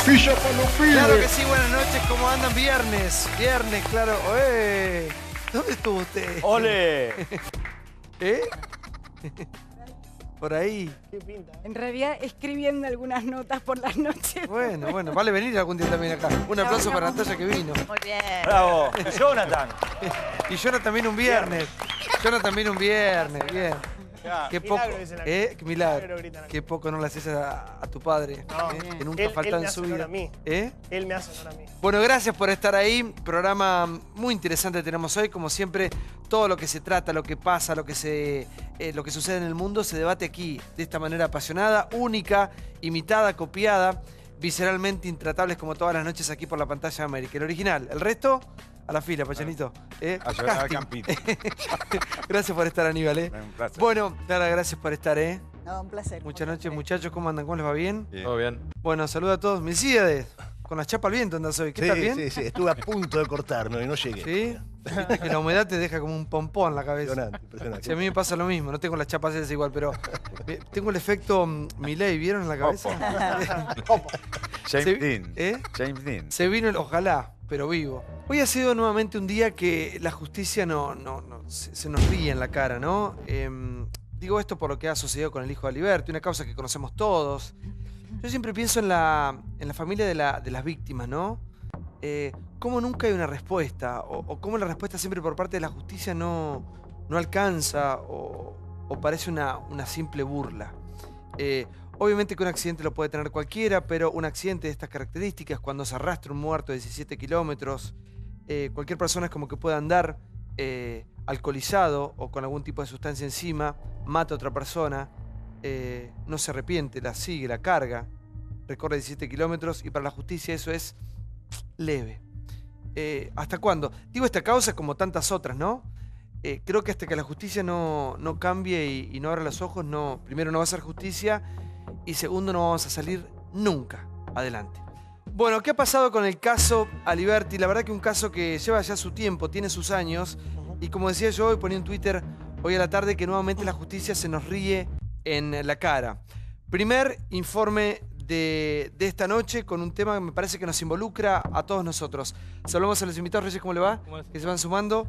Villa para los pibes. Claro que sí, buenas noches, ¿cómo andan? Viernes, claro. ¿Dónde estuvo usted? ¡Ole! ¿Eh? Por ahí. ¿Qué pinta? En realidad escribiendo algunas notas por las noches. Bueno, vale venir algún día también acá. Un aplauso para Natalia que vino. Muy bien. ¡Bravo! Jonathan. Y Jonathan también un viernes. Bien. Ya, Qué poco, milagro, dicen acá. qué milagro. gritan acá. Qué poco no le haces a tu padre, No, que nunca falta él me en hace su honor vida. a mí. ¿Eh? Él me hace honor a mí. Bueno, gracias por estar ahí. Programa muy interesante tenemos hoy. Como siempre, todo lo que se trata, lo que pasa, lo que sucede en el mundo se debate aquí de esta manera apasionada, única, imitada, copiada, visceralmente intratables como todas las noches aquí por la pantalla de América. El original. El resto, a la fila, Pachanito. A llorar al Casting. campito. Gracias por estar, Aníbal. Un placer. Bueno, Clara, gracias por estar. No, un placer. Muchas noches, muchachos. ¿Cómo andan? ¿Cómo les va? ¿Bien? Todo bien. Bueno, saludo a todos. Milcíades, con la chapa al viento andas hoy. ¿Qué tal, bien? Sí, estuve a punto de cortarme y no llegué. ¿Sí? Viste que la humedad te deja como un pompón en la cabeza. Impresionante. Sí, a mí me pasa lo mismo, no tengo las chapas esas igual, pero tengo el efecto Milei, ¿vieron en la cabeza? James Se- Dean. ¿Eh? James Dean. Se vino el ojalá, pero vivo. Hoy ha sido nuevamente un día que la justicia se nos ríe en la cara, ¿no? Digo esto por lo que ha sucedido con el hijo de Aliberti, una causa que conocemos todos. Yo siempre pienso en la familia de las víctimas, ¿no? Cómo nunca hay una respuesta, o cómo la respuesta siempre por parte de la justicia no alcanza, o parece una simple burla. Obviamente que un accidente lo puede tener cualquiera, pero un accidente de estas características, cuando se arrastra un muerto de 17 kilómetros, cualquier persona es como que puede andar alcoholizado o con algún tipo de sustancia encima, mata a otra persona, no se arrepiente, la sigue, la carga, recorre 17 kilómetros y para la justicia eso es leve. ¿Hasta cuándo? Digo esta causa como tantas otras, ¿no? Creo que hasta que la justicia no cambie y no abra los ojos, primero no va a ser justicia y segundo no vamos a salir nunca adelante. Bueno, ¿qué ha pasado con el caso Aliberti? La verdad que un caso que lleva ya su tiempo, tiene sus años y como decía yo, hoy ponía en Twitter hoy a la tarde que nuevamente la justicia se nos ríe en la cara. Primer informe de esta noche con un tema que me parece que nos involucra a todos nosotros. Saludamos a los invitados. Reyes, ¿cómo le va? Que se van sumando.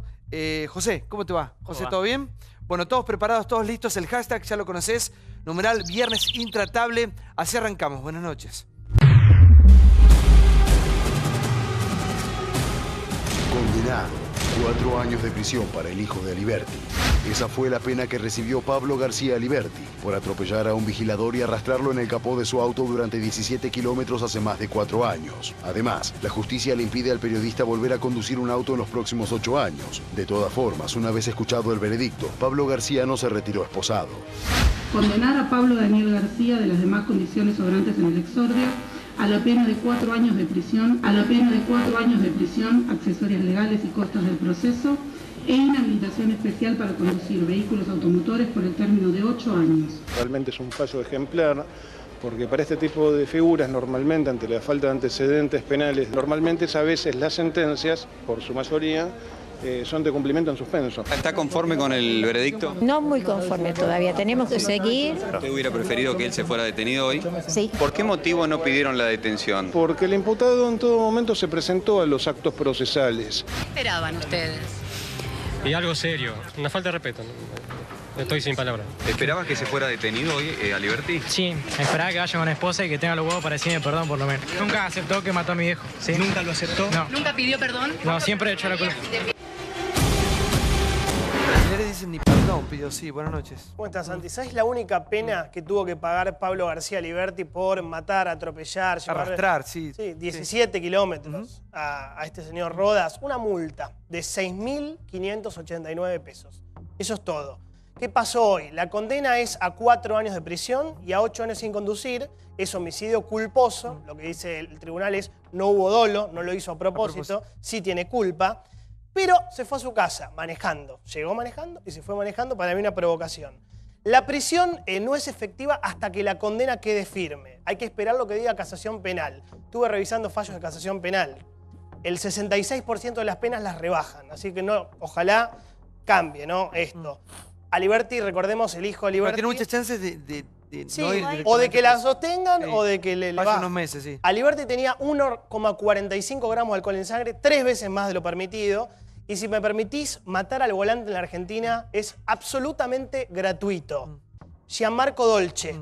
José, ¿cómo te va? José, ¿todo bien? Bueno, todos preparados, todos listos. El hashtag ya lo conocés. Numeral Viernes Intratable. Así arrancamos. Buenas noches. Condenado. 4 años de prisión para el hijo de Aliberti. Esa fue la pena que recibió Pablo García Aliberti por atropellar a un vigilador y arrastrarlo en el capó de su auto durante 17 kilómetros hace más de 4 años. Además, la justicia le impide al periodista volver a conducir un auto en los próximos 8 años. De todas formas, una vez escuchado el veredicto, Pablo García no se retiró esposado. Condenar a Pablo Daniel García de las demás condiciones sobrantes en el exordio a la pena de 4 años de prisión, accesorias legales y costas del proceso e inhabilitación especial para conducir vehículos automotores por el término de 8 años. Realmente es un fallo ejemplar porque para este tipo de figuras normalmente ante la falta de antecedentes penales, normalmente a veces las sentencias, por su mayoría, son de cumplimiento en suspenso. ¿Está conforme con el veredicto? No muy conforme todavía, tenemos que seguir. ¿Usted hubiera preferido que él se fuera detenido hoy? Sí. ¿Por qué motivo no pidieron la detención? Porque el imputado en todo momento se presentó a los actos procesales. ¿Qué esperaban ustedes? Y algo serio, una falta de respeto. Estoy sin palabras. ¿Esperabas que se fuera detenido hoy, Aliberti? Sí, esperaba que vaya con la esposa y que tenga los huevos para decirme perdón por lo menos. Nunca aceptó que mató a mi viejo. ¿Sí? ¿Nunca lo aceptó? No. ¿Nunca pidió perdón? No, siempre he hecho la culpa. Le dicen ni perdón, pidió sí. Buenas noches. ¿Cómo estás, Santi? ¿Sabes la única pena que tuvo que pagar Pablo García Aliberti por matar, atropellar, Arrastrar, sí. Sí, 17 kilómetros a este señor Rodas? Una multa de 6.589 pesos. Eso es todo. ¿Qué pasó hoy? La condena es a 4 años de prisión y a 8 años sin conducir. Es homicidio culposo. Lo que dice el tribunal es no hubo dolo, no lo hizo a propósito. Sí tiene culpa. Pero se fue a su casa manejando. Llegó manejando y se fue manejando, para mí una provocación. La prisión no es efectiva hasta que la condena quede firme. Hay que esperar lo que diga casación penal. Estuve revisando fallos de casación penal. El 66% de las penas las rebajan. Así que no, ojalá cambie, ¿no? Esto. Aliberti, recordemos, el hijo de Aliberti... Tiene muchas chances de Sí, no ir o de directamente que la preso. sostengan Sí. o de que le Hace va. unos meses, sí. Aliberti tenía 1,45 gramos de alcohol en sangre, 3 veces más de lo permitido. Y si me permitís, matar al volante en la Argentina es absolutamente gratuito. Gianmarco Dolce,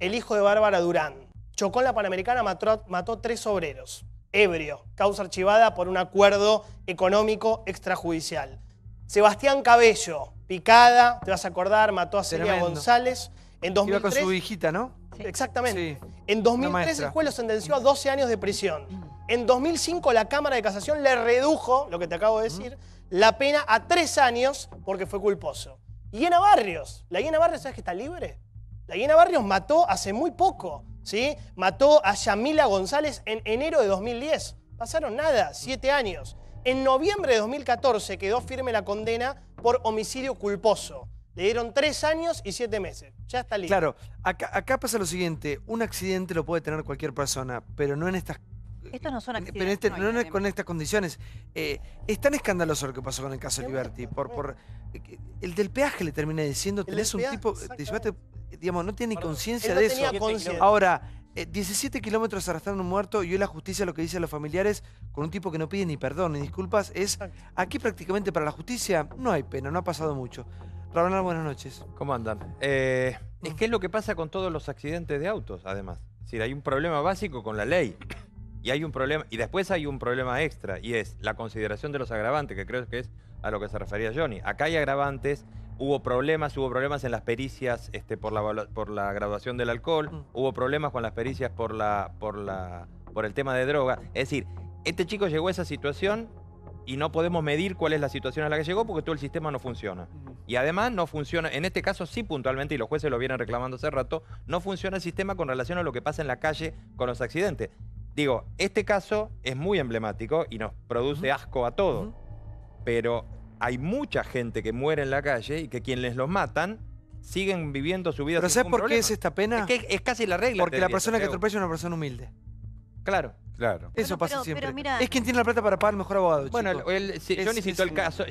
el hijo de Bárbara Durán, chocó en la Panamericana, mató 3 obreros. Ebrio, causa archivada por un acuerdo económico extrajudicial. Sebastián Cabello, picada, te vas a acordar, mató a Celia Tremendo. González. En 2003, Iba con su hijita, ¿no? Exactamente. Sí. En Una 2003 maestra. el juez lo sentenció a 12 años de prisión. En 2005 la Cámara de Casación le redujo, lo que te acabo de decir, la pena a 3 años porque fue culposo. Hiena Barrios. La Hiena Barrios, ¿sabes que está libre? La Hiena Barrios mató hace muy poco, ¿sí? Mató a Yamila González en enero de 2010. Pasaron nada, 7 años. En noviembre de 2014 quedó firme la condena por homicidio culposo. Le dieron 3 años y 7 meses. Ya está libre. Claro, acá pasa lo siguiente. Un accidente lo puede tener cualquier persona, pero no en estas... Estos no son Pero accidentes. no con estas condiciones. Es tan escandaloso lo que pasó con el caso Aliberti. El del peaje le terminé diciendo, tenés un tipo, te llevaste, digamos, no tiene ni conciencia Él no de tenía eso. conciencia. Ahora, 17 kilómetros arrastrando un muerto y hoy la justicia lo que dice a los familiares con un tipo que no pide ni perdón ni disculpas es, aquí prácticamente para la justicia no hay pena, no ha pasado mucho. Rabanal, buenas noches. ¿Cómo andan? Es que es lo que pasa con todos los accidentes de autos, además. Es decir, hay un problema básico con la ley. Y hay un problema, y después hay un problema extra, y es la consideración de los agravantes, que creo que es a lo que se refería Johnny. Acá hay agravantes, hubo problemas en las pericias por la graduación del alcohol, hubo problemas con las pericias por el tema de droga. Es decir, este chico llegó a esa situación y no podemos medir cuál es la situación a la que llegó porque todo el sistema no funciona. Y además no funciona, en este caso sí puntualmente, y los jueces lo vienen reclamando hace rato, no funciona el sistema con relación a lo que pasa en la calle con los accidentes. Digo, este caso es muy emblemático y nos produce asco a todos, pero hay mucha gente que muere en la calle y que quienes los matan siguen viviendo su vida ¿Pero sin sabes ningún por qué problema. es esta pena? Es que es casi la regla. Porque la persona que atropella es una persona humilde. Claro. Claro. Eso pasa pero siempre. mira- Es quien tiene la plata para pagar el mejor abogado, Bueno, chico. Johnny citó el caso,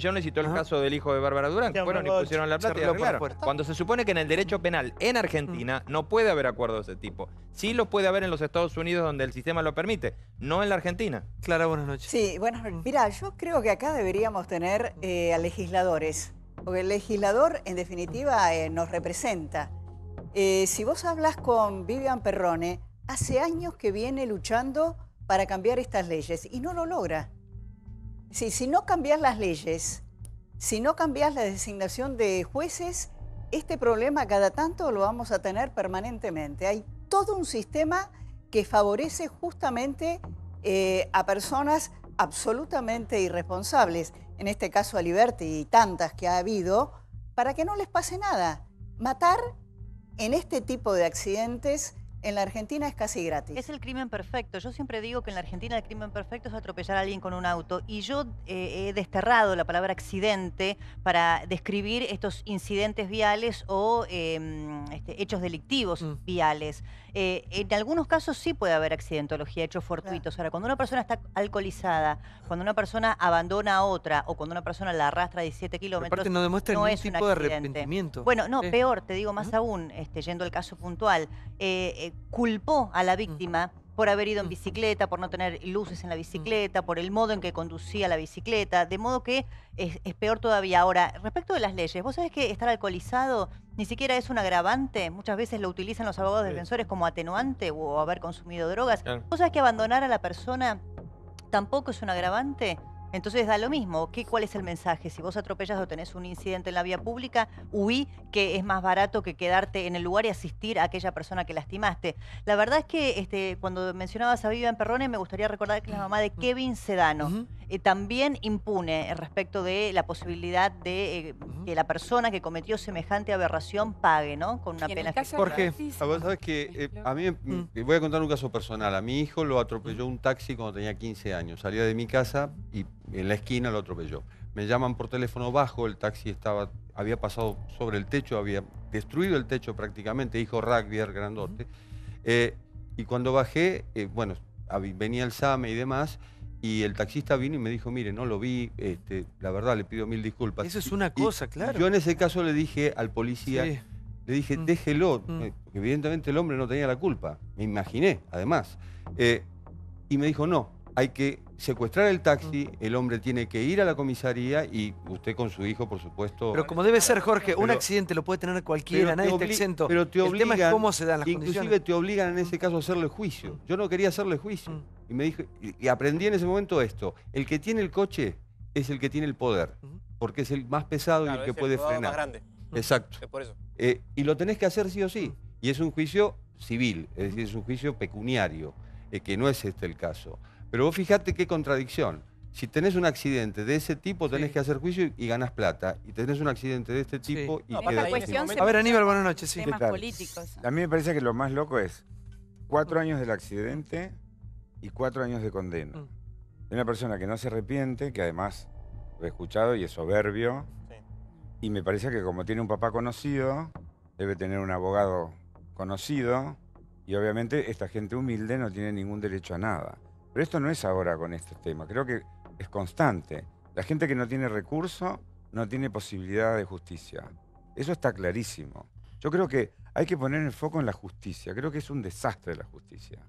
del hijo de Bárbara Durán. Se Fueron y arregló, pusieron la se plata y arregló por la arreglaron. puerta. Cuando se supone que en el derecho penal en Argentina no puede haber acuerdos de ese tipo. Sí lo puede haber en los Estados Unidos donde el sistema lo permite, no en la Argentina. Clara, buenas noches. Sí, bueno, mira, yo creo que acá deberíamos tener a legisladores, porque el legislador en definitiva nos representa. Si vos hablas con Vivian Perrone, hace años que viene luchando para cambiar estas leyes y no lo logra. Si no cambias las leyes, si no cambias la designación de jueces, este problema cada tanto lo vamos a tener permanentemente. Hay todo un sistema que favorece justamente a personas absolutamente irresponsables, en este caso a Aliberti y tantas que ha habido, para que no les pase nada. Matar en este tipo de accidentes en la Argentina es casi gratis. Es el crimen perfecto. Yo siempre digo que en la Argentina el crimen perfecto es atropellar a alguien con un auto. Y yo he desterrado la palabra accidente para describir estos incidentes viales o hechos delictivos viales. En algunos casos sí puede haber accidentología, hechos fortuitos. Ahora, cuando una persona está alcoholizada, cuando una persona abandona a otra o cuando una persona la arrastra a 17 kilómetros, Aparte no demuestra ningún es un tipo de accidente. arrepentimiento. Bueno, no, peor, te digo más aún, yendo al caso puntual, culpó a la víctima por haber ido en bicicleta, por no tener luces en la bicicleta, por el modo en que conducía la bicicleta, de modo que es peor todavía. Ahora, respecto de las leyes, vos sabés que estar alcoholizado ni siquiera es un agravante, muchas veces lo utilizan los abogados defensores como atenuante o haber consumido drogas. Claro. Vos sabés que abandonar a la persona tampoco es un agravante. Entonces da lo mismo. ¿Cuál es el mensaje? Si vos atropellas o tenés un incidente en la vía pública, huí, que es más barato que quedarte en el lugar y asistir a aquella persona que lastimaste. La verdad es que cuando mencionabas a Vivian Perrone, me gustaría recordar que es la mamá de Kevin Sedano. También impune respecto de la posibilidad de que la persona que cometió semejante aberración pague, ¿no? Con una pena ejecutiva. Vos sabés que a mí voy a contar un caso personal. A mi hijo lo atropelló un taxi cuando tenía 15 años. Salía de mi casa y en la esquina lo atropelló. Me llaman por teléfono bajo, el taxi había pasado sobre el techo, había destruido el techo prácticamente, hijo rugby, grandote. Y cuando bajé, bueno, venía el SAME y demás, y el taxista vino y me dijo, mire, no lo vi, la verdad le pido 1000 disculpas. Eso es una cosa, claro. Yo en ese caso le dije al policía, le Le dije, déjelo, porque evidentemente el hombre no tenía la culpa. Me imaginé, además. Y me dijo, no, hay que secuestrar el taxi, el hombre tiene que ir a la comisaría y usted con su hijo, por supuesto. Pero como debe ser, Jorge, un accidente lo puede tener cualquiera, nadie está exento. Pero te el obligan, tema es cómo se dan las inclusive condiciones. te obligan en ese caso a hacerle juicio. Yo no quería hacerle juicio. Y me dijo, y aprendí en ese momento esto, el que tiene el coche es el que tiene el poder, porque es el más pesado y el que puede frenar. Más grande. Exacto. Es por eso. Y lo tenés que hacer sí o sí. Y es un juicio civil, es decir, es un juicio pecuniario, que no es este el caso. Pero vos fijate qué contradicción. Si tenés un accidente de ese tipo, tenés que hacer juicio y ganás plata. Y tenés un accidente de este tipo y queda... A ver, Aníbal, buenas noches. Sí. Temas políticos. A mí me parece que lo más loco es 4 años del accidente y 4 años de condena. De una persona que no se arrepiente, que además lo he escuchado y es soberbio. Y me parece que como tiene un papá conocido, debe tener un abogado conocido. Y obviamente esta gente humilde no tiene ningún derecho a nada. Pero esto no es ahora con este tema, creo que es constante. La gente que no tiene recurso no tiene posibilidad de justicia. Eso está clarísimo. Yo creo que hay que poner el foco en la justicia. Creo que es un desastre la justicia.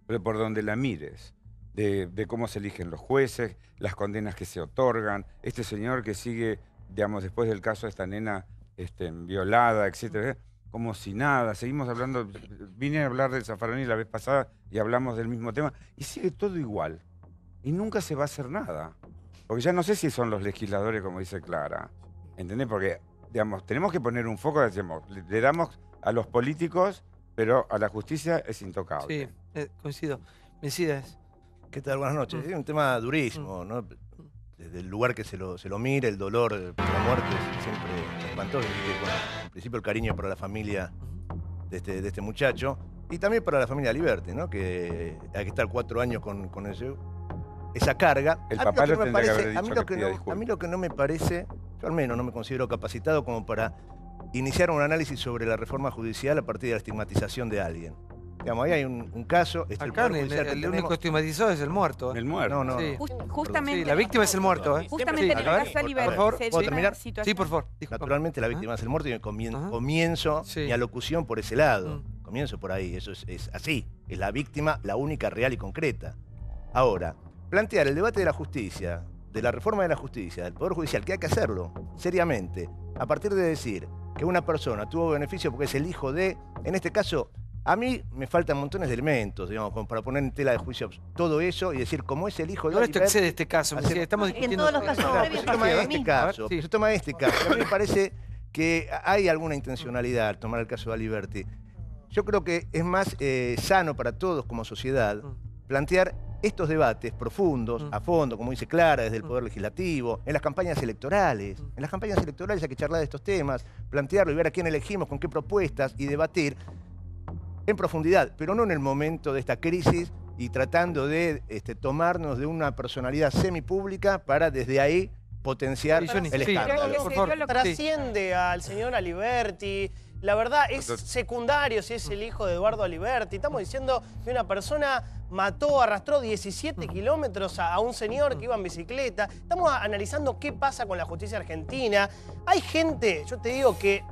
Pero por donde la mires, de cómo se eligen los jueces, las condenas que se otorgan, este señor que sigue, digamos, después del caso de esta nena violada, etcétera, como si nada, seguimos hablando, vine a hablar del Zaffaroni la vez pasada y hablamos del mismo tema, y sigue todo igual. Y nunca se va a hacer nada. Porque ya no sé si son los legisladores, como dice Clara, ¿entendés? Porque, digamos, tenemos que poner un foco, decimos, le damos a los políticos, pero a la justicia es intocable. Sí, coincido. Mencidas. ¿Qué tal? Buenas noches. Es un tema durísimo, ¿no? Desde el lugar que se lo mire, el dolor por la muerte es siempre espantoso. Bueno, en principio el cariño para la familia de este muchacho y también para la familia Aliberti, ¿no? Que hay que estar 4 años con esa carga. El papá lo tendría que haber dicho a mí lo que no me parece, yo al menos no me considero capacitado como para iniciar un análisis sobre la reforma judicial a partir de la estigmatización de alguien. Digamos, ahí hay un caso. Acá el único estigmatizado es el muerto. El muerto. No. Sí. Justamente. Sí, la víctima es el muerto. Justamente en el caso Aliberti. Por favor, ¿puedo terminar? Sí, por favor. Naturalmente la víctima es el muerto y comienzo mi alocución por ese lado. Comienzo por ahí, eso es así. Es la víctima la única real y concreta. Ahora, plantear el debate de la justicia, de la reforma de la justicia, del Poder Judicial, que hay que hacerlo seriamente, a partir de decir que una persona tuvo beneficio porque es el hijo de, en este caso, a mí me faltan montones de elementos, digamos, como para poner en tela de juicio todo eso y decir, como es el hijo de... Ahora esto excede este caso, estamos discutiendo... En todos los casos previos se toma este caso. A mí me parece que hay alguna intencionalidad al tomar el caso de Aliberti. Yo creo que es más sano para todos como sociedad plantear estos debates profundos, a fondo, como dice Clara, desde el Poder Legislativo, en las campañas electorales. En las campañas electorales hay que charlar de estos temas, plantearlo y ver a quién elegimos, con qué propuestas y debatir en profundidad, pero no en el momento de esta crisis y tratando de tomarnos de una personalidad semipública para desde ahí potenciar el escándalo. Trasciende al señor Aliberti. La verdad es secundario si es el hijo de Eduardo Aliberti. Estamos diciendo que una persona mató, arrastró 17 kilómetros a un señor que iba en bicicleta. Estamos analizando qué pasa con la justicia argentina. Hay gente, yo te digo, que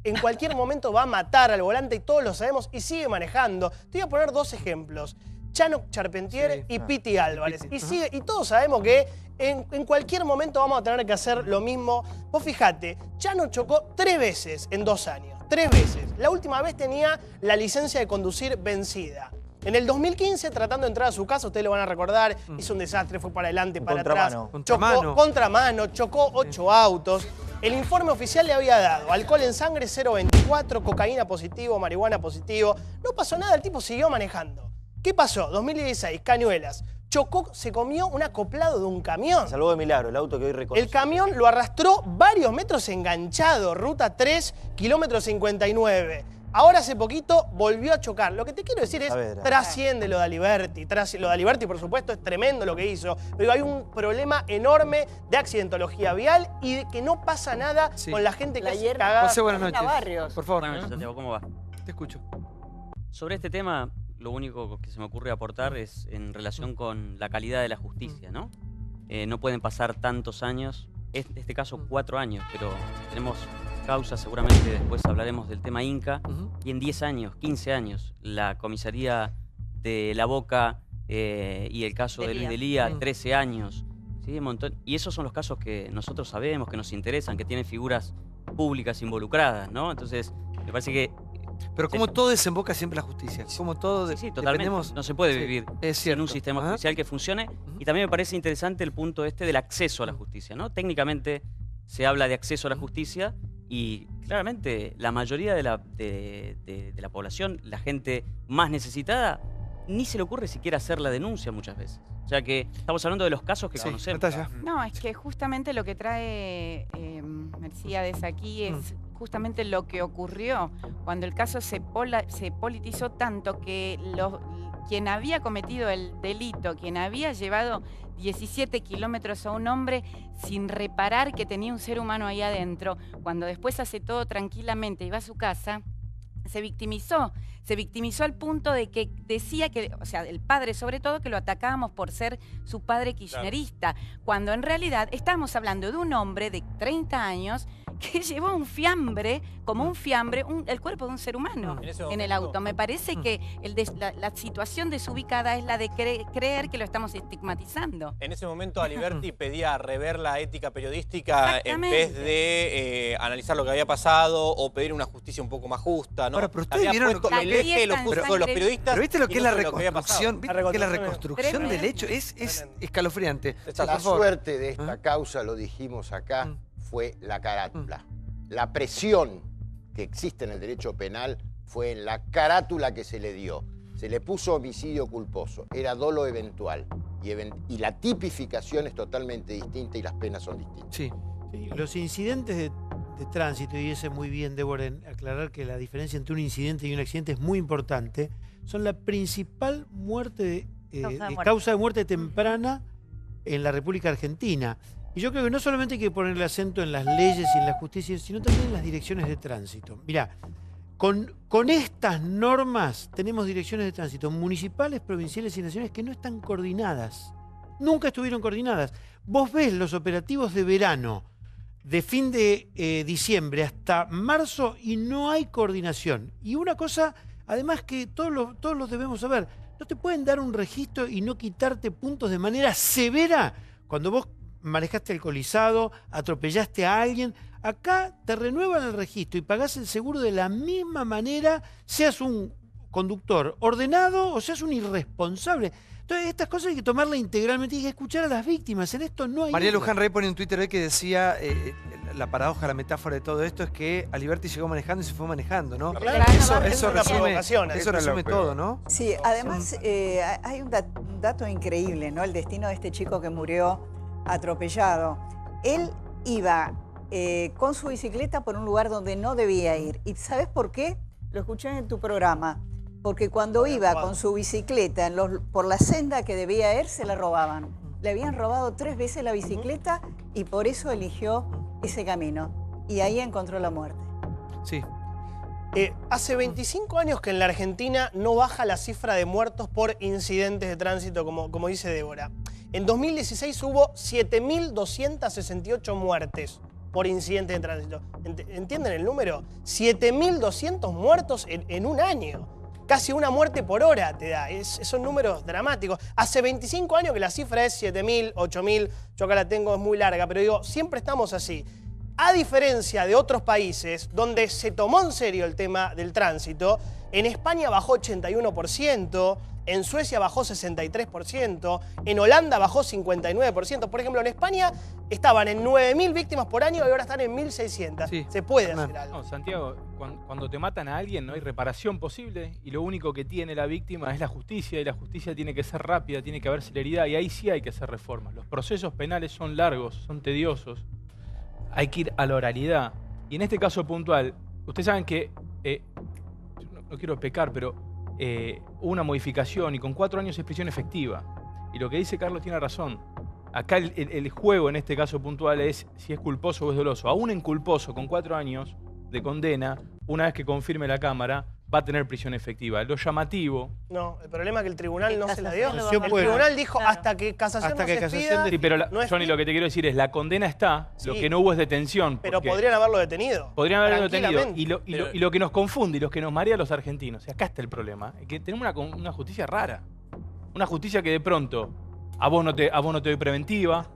en cualquier momento va a matar al volante y todos lo sabemos y sigue manejando. Te voy a poner 2 ejemplos. Chano Charpentier y Piti Álvarez. Y todos sabemos que en cualquier momento vamos a tener que hacer lo mismo. Vos fijate, Chano chocó 3 veces en 2 años. 3 veces. La última vez tenía la licencia de conducir vencida. En el 2015, tratando de entrar a su casa, ustedes lo van a recordar, hizo un desastre, fue para adelante, para atrás. Contramano, chocó 8 autos. El informe oficial le había dado alcohol en sangre 0,24, cocaína positivo, marihuana positivo. No pasó nada, el tipo siguió manejando. ¿Qué pasó? 2016, Cañuelas. Chocó, se comió un acoplado de un camión. Salvó de milagro el auto que hoy reconoce. El camión lo arrastró varios metros enganchado, ruta 3, kilómetro 59. Ahora hace poquito volvió a chocar. Lo que te quiero decir es, trasciende lo de Aliberti. Lo de Aliberti, por supuesto, es tremendo lo que hizo. Pero hay un problema enorme de accidentología vial y de que no pasa nada con la gente que hace cagada. José, buenas noches. Por favor. Buenas noches, Santiago. ¿Cómo va? Te escucho. Sobre este tema, lo único que se me ocurre aportar es en relación con la calidad de la justicia, ¿no? No pueden pasar tantos años, en este caso 4 años, pero tenemos causa, seguramente después hablaremos del tema Inca, y en 10 años, 15 años, la comisaría de La Boca y el caso de Luis Delía, 13 años, ¿sí? Un montón. Y esos son los casos que nosotros sabemos, que nos interesan, que tienen figuras públicas involucradas, ¿no? Entonces, me parece que... Pero como todo desemboca siempre en la justicia. Como todo sí, totalmente. No se puede vivir sin un sistema judicial que funcione. Y también me parece interesante el punto del acceso a la justicia, ¿no? Técnicamente se habla de acceso a la justicia y claramente la mayoría de la población, la gente más necesitada, ni se le ocurre siquiera hacer la denuncia muchas veces. O sea que estamos hablando de los casos que conocemos. No, es que justamente lo que trae Mercedes aquí es justamente lo que ocurrió cuando el caso se politizó tanto que quien había cometido el delito, quien había llevado 17 kilómetros a un hombre sin reparar que tenía un ser humano ahí adentro, cuando después hace todo tranquilamente y va a su casa, se victimizó al punto de que decía que, o sea, el padre sobre todo, que lo atacábamos por ser su padre kirchnerista, cuando en realidad estamos hablando de un hombre de 30 años que llevó un fiambre, como un fiambre, el cuerpo de un ser humano en el auto. Me parece que la situación desubicada es la de creer que lo estamos estigmatizando. En ese momento Aliberti pedía rever la ética periodística en vez de analizar lo que había pasado o pedir una justicia un poco más justa, ¿no? Ahora, pero ustedes vieron el eje lo puso los periodistas. Pero viste lo que es la reconstrucción, la reconstrucción del hecho es escalofriante. La suerte de esta causa, lo dijimos acá, fue la carátula. La presión que existe en el derecho penal fue en la carátula que se le dio. Se le puso homicidio culposo, era dolo eventual. Y la tipificación es totalmente distinta y las penas son distintas. Sí, los incidentes de tránsito, y ese muy bien, Débora, en aclarar que la diferencia entre un incidente y un accidente es muy importante, son la principal causa de muerte temprana en la República Argentina. Y yo creo que no solamente hay que ponerle acento en las leyes y en la justicia, sino también en las direcciones de tránsito. Mirá, con estas normas tenemos direcciones de tránsito municipales, provinciales y nacionales que no están coordinadas. Nunca estuvieron coordinadas. Vos ves los operativos de verano, de fin de diciembre hasta marzo, y no hay coordinación. Y una cosa, además, que todos los debemos saber, no te pueden dar un registro y no quitarte puntos de manera severa cuando vos manejaste alcoholizado, atropellaste a alguien. Acá te renuevan el registro y pagás el seguro de la misma manera, seas un conductor ordenado o seas un irresponsable. Entonces, estas cosas hay que tomarlas integralmente y hay que escuchar a las víctimas. En esto no hay... María Luján Rey pone en Twitter hoy que decía, la paradoja, la metáfora de todo esto es que Aliberti llegó manejando y se fue manejando, ¿no? Claro, eso resume todo, ¿no? Sí, además hay un dato increíble, ¿no? El destino de este chico que murió atropellado. Él iba con su bicicleta por un lugar donde no debía ir. ¿Y sabes por qué? Lo escuché en tu programa. Porque cuando iba con su bicicleta por la senda que debía ir, se la robaban. Le habían robado 3 veces la bicicleta y por eso eligió ese camino. Y ahí encontró la muerte. Sí. Hace 25 años que en la Argentina no baja la cifra de muertos por incidentes de tránsito, como dice Débora. En 2016 hubo 7.268 muertes por incidentes de tránsito. ¿Entienden el número? 7.200 muertos en un año. Casi una muerte por hora te da. Son números dramáticos. Hace 25 años que la cifra es 7.000, 8.000. Yo acá la tengo, es muy larga, pero digo, siempre estamos así. A diferencia de otros países donde se tomó en serio el tema del tránsito, en España bajó 81%, en Suecia bajó 63%, en Holanda bajó 59%. Por ejemplo, en España estaban en 9.000 víctimas por año y ahora están en 1.600. Sí. Se puede hacer algo. No, Santiago, cuando te matan a alguien no hay reparación posible y lo único que tiene la víctima es la justicia, y la justicia tiene que ser rápida, tiene que haber celeridad, y ahí sí hay que hacer reformas. Los procesos penales son largos, son tediosos. Hay que ir a la oralidad. Y en este caso puntual, ustedes saben que, no quiero pecar, pero hubo una modificación y con 4 años es prisión efectiva. Y lo que dice Carlos tiene razón. Acá el juego en este caso puntual es si es culposo o es doloso. Aún en culposo, con 4 años de condena, una vez que confirme la Cámara, va a tener prisión efectiva. Lo llamativo... No, el problema es que el tribunal no se la dio. No, el tribunal dijo hasta que casación no se expida, Sí, pero no es Johnny, lo que te quiero decir es, la condena está, lo Sí. que no hubo es detención. Pero podrían haberlo detenido. Podrían haberlo detenido. Tranquilamente. Y lo que nos confunde y lo que nos marea a los argentinos, y acá está el problema, es que tenemos una justicia rara. Una justicia que de pronto a vos no te doy preventiva,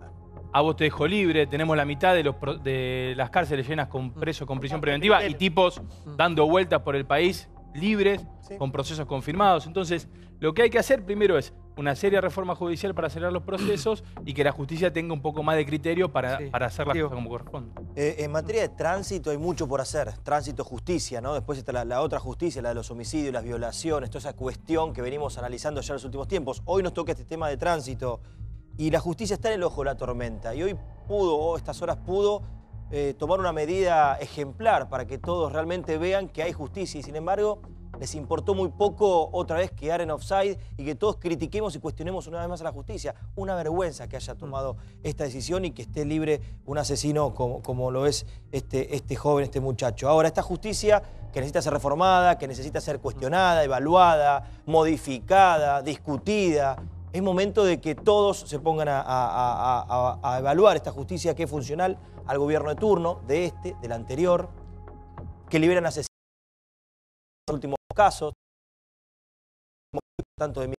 a vos te dejo libre, tenemos la mitad de las cárceles llenas con presos con prisión preventiva y tipos dando vueltas por el país libres, con procesos confirmados. Entonces, lo que hay que hacer primero es una seria reforma judicial para acelerar los procesos y que la justicia tenga un poco más de criterio para hacer las cosas como corresponde. En materia de tránsito hay mucho por hacer. Tránsito, justicia, ¿no? Después está la otra justicia, la de los homicidios, las violaciones, toda esa cuestión que venimos analizando ya en los últimos tiempos. Hoy nos toca este tema de tránsito y la justicia está en el ojo de la tormenta. Y hoy estas horas pudo tomar una medida ejemplar para que todos realmente vean que hay justicia y sin embargo les importó muy poco otra vez quedar en offside y que todos critiquemos y cuestionemos una vez más a la justicia. Una vergüenza que haya tomado esta decisión y que esté libre un asesino como lo es este joven, este muchacho. Ahora, esta justicia que necesita ser reformada, que necesita ser cuestionada, evaluada, modificada, discutida. Es momento de que todos se pongan a evaluar esta justicia que es funcional al gobierno de turno, del anterior, que liberan asesinos en los últimos casos, tanto de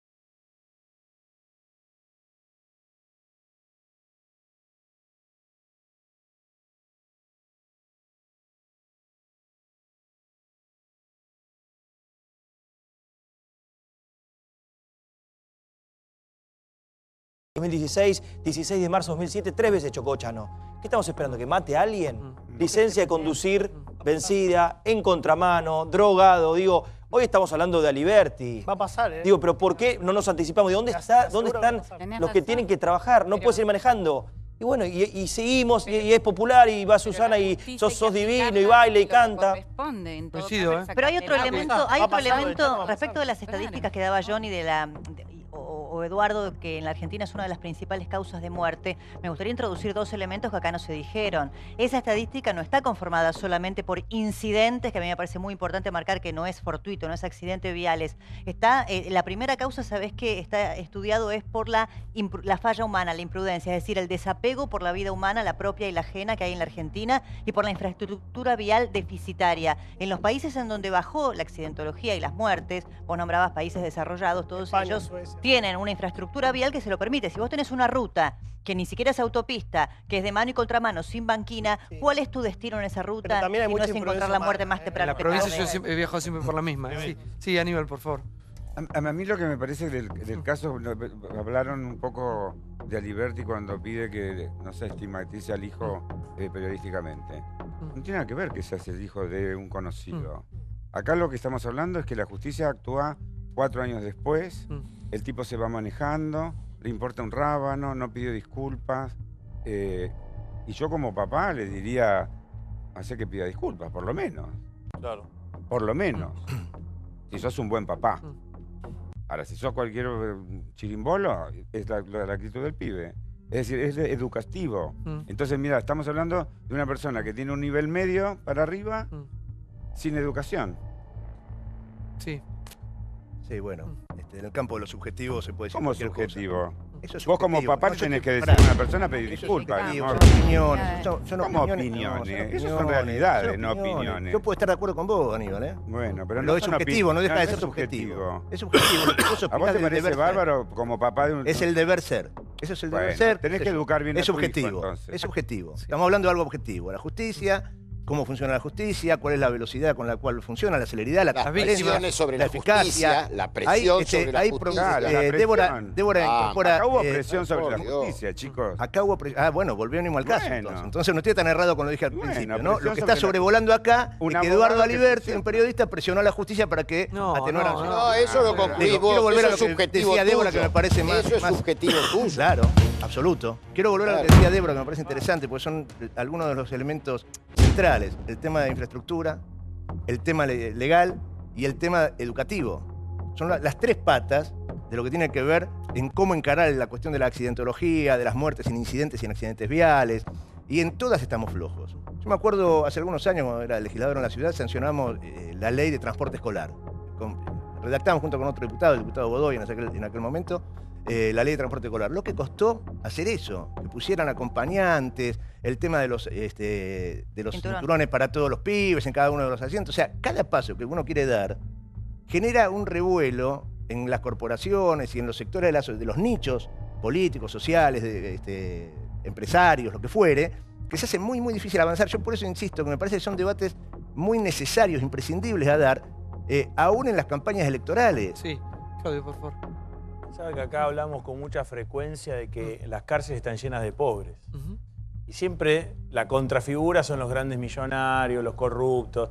2016, 16 de marzo de 2007, 3 veces chocó Chano. ¿Qué estamos esperando? ¿Que mate a alguien? Licencia de conducir vencida, en contramano, drogado. Digo, hoy estamos hablando de Aliberti. Va a pasar, ¿eh? Digo, pero ¿por qué no nos anticipamos? ¿De dónde están los que tienen que trabajar? No puedes ir manejando. Y bueno, y seguimos, y es popular, y va Susana, y sos divino, y baila y canta. Pero hay otro elemento respecto de las estadísticas que daba Johnny o Eduardo, que en la Argentina es una de las principales causas de muerte. Me gustaría introducir 2 elementos que acá no se dijeron. Esa estadística no está conformada solamente por incidentes, que a mí me parece muy importante marcar que no es fortuito, no es accidente viales. La primera causa, ¿sabés qué? Está estudiado es por la falla humana, la imprudencia, es decir, el desapego por la vida humana, la propia y la ajena que hay en la Argentina, y por la infraestructura vial deficitaria. En los países en donde bajó la accidentología y las muertes, vos nombrabas países desarrollados, todos ellos tienen una infraestructura vial que se lo permite. Si vos tenés una ruta que ni siquiera es autopista, que es de mano y contramano, sin banquina, ¿cuál es tu destino en esa ruta? También hay y no es encontrar la muerte más temprano. En la provincia yo he viajado siempre por la misma. Sí, Aníbal, por favor. A mí lo que me parece del caso, hablaron un poco de Aliberti cuando pide que no se estigmatice al hijo periodísticamente. No tiene nada que ver que seas el hijo de un conocido. Acá lo que estamos hablando es que la justicia actúa 4 años después, el tipo se va manejando, le importa un rábano, no pidió disculpas. Y yo como papá le diría, hace que pida disculpas, por lo menos. Claro. Por lo menos. Si sos un buen papá. Ahora, si sos cualquier chirimbolo, es la actitud del pibe. Es decir, es educativo. Entonces, mira, estamos hablando de una persona que tiene un nivel medio para arriba, sin educación. Sí. Sí, bueno, en el campo de lo subjetivo se puede decir ¿Cómo cualquier subjetivo? cosa. Eso es Vos como subjetivo. papá No, yo tenés que te- decirle a una persona pedir Eso es disculpas. subjetivo, ¿no? son opiniones. Son ¿Cómo opiniones? opiniones? No, Esas son realidades, no opiniones. Yo puedo estar de acuerdo con vos, Aníbal, ¿eh? Bueno, pero Lo no es son subjetivo, no deja de es ser subjetivo. Es subjetivo. Lo que vos ¿A opinás vos te del parece deber ser. bárbaro como papá de un... Es el deber ser. Eso es el deber Bueno, ser. tenés que educar bien a Es tu hijo, subjetivo. entonces. Es subjetivo. Estamos hablando de algo objetivo. La justicia, cómo funciona la justicia, cuál es la velocidad con la cual funciona, la celeridad, la transparencia, presiones sobre la eficacia. justicia, la presión sobre la justicia. Débora incorpora... Acá hubo presión sobre la justicia, chicos. Acá hubo bueno, volvió mismo al caso. Bueno. Entonces no estoy tan errado con lo que dije al principio, ¿no? Lo que está sobre sobrevolando acá un es que Eduardo abogado que Aliberti, un periodista, presionó a la justicia para que atenuara. No, eso lo concluís Digo, vos, quiero volver eso a lo es que subjetivo decía Débora, tuyo. que me parece más... Eso es subjetivo tuyo. Claro, absoluto. Quiero volver a lo que decía Débora, que me parece interesante, porque son algunos de los elementos centrales. El tema de infraestructura, el tema legal y el tema educativo. Son las 3 patas de lo que tiene que ver en cómo encarar la cuestión de la accidentología, de las muertes en incidentes y en accidentes viales. Y en todas estamos flojos. Yo me acuerdo hace algunos años, cuando era legislador en la ciudad, sancionamos la ley de transporte escolar. redactamos junto con otro diputado, el diputado Godoy en aquel momento, la ley de transporte escolar. Lo que costó hacer eso, que pusieran acompañantes, el tema de los cinturones para todos los pibes en cada uno de los asientos. O sea, cada paso que uno quiere dar genera un revuelo en las corporaciones y en los sectores de los nichos políticos, sociales, empresarios, lo que fuere, que se hace muy, muy difícil avanzar. Yo por eso insisto que me parece que son debates muy necesarios, imprescindibles a dar, aún en las campañas electorales. Sí, Claudio, por favor. Sabe que acá hablamos con mucha frecuencia de que las cárceles están llenas de pobres. Y siempre la contrafigura son los grandes millonarios, los corruptos,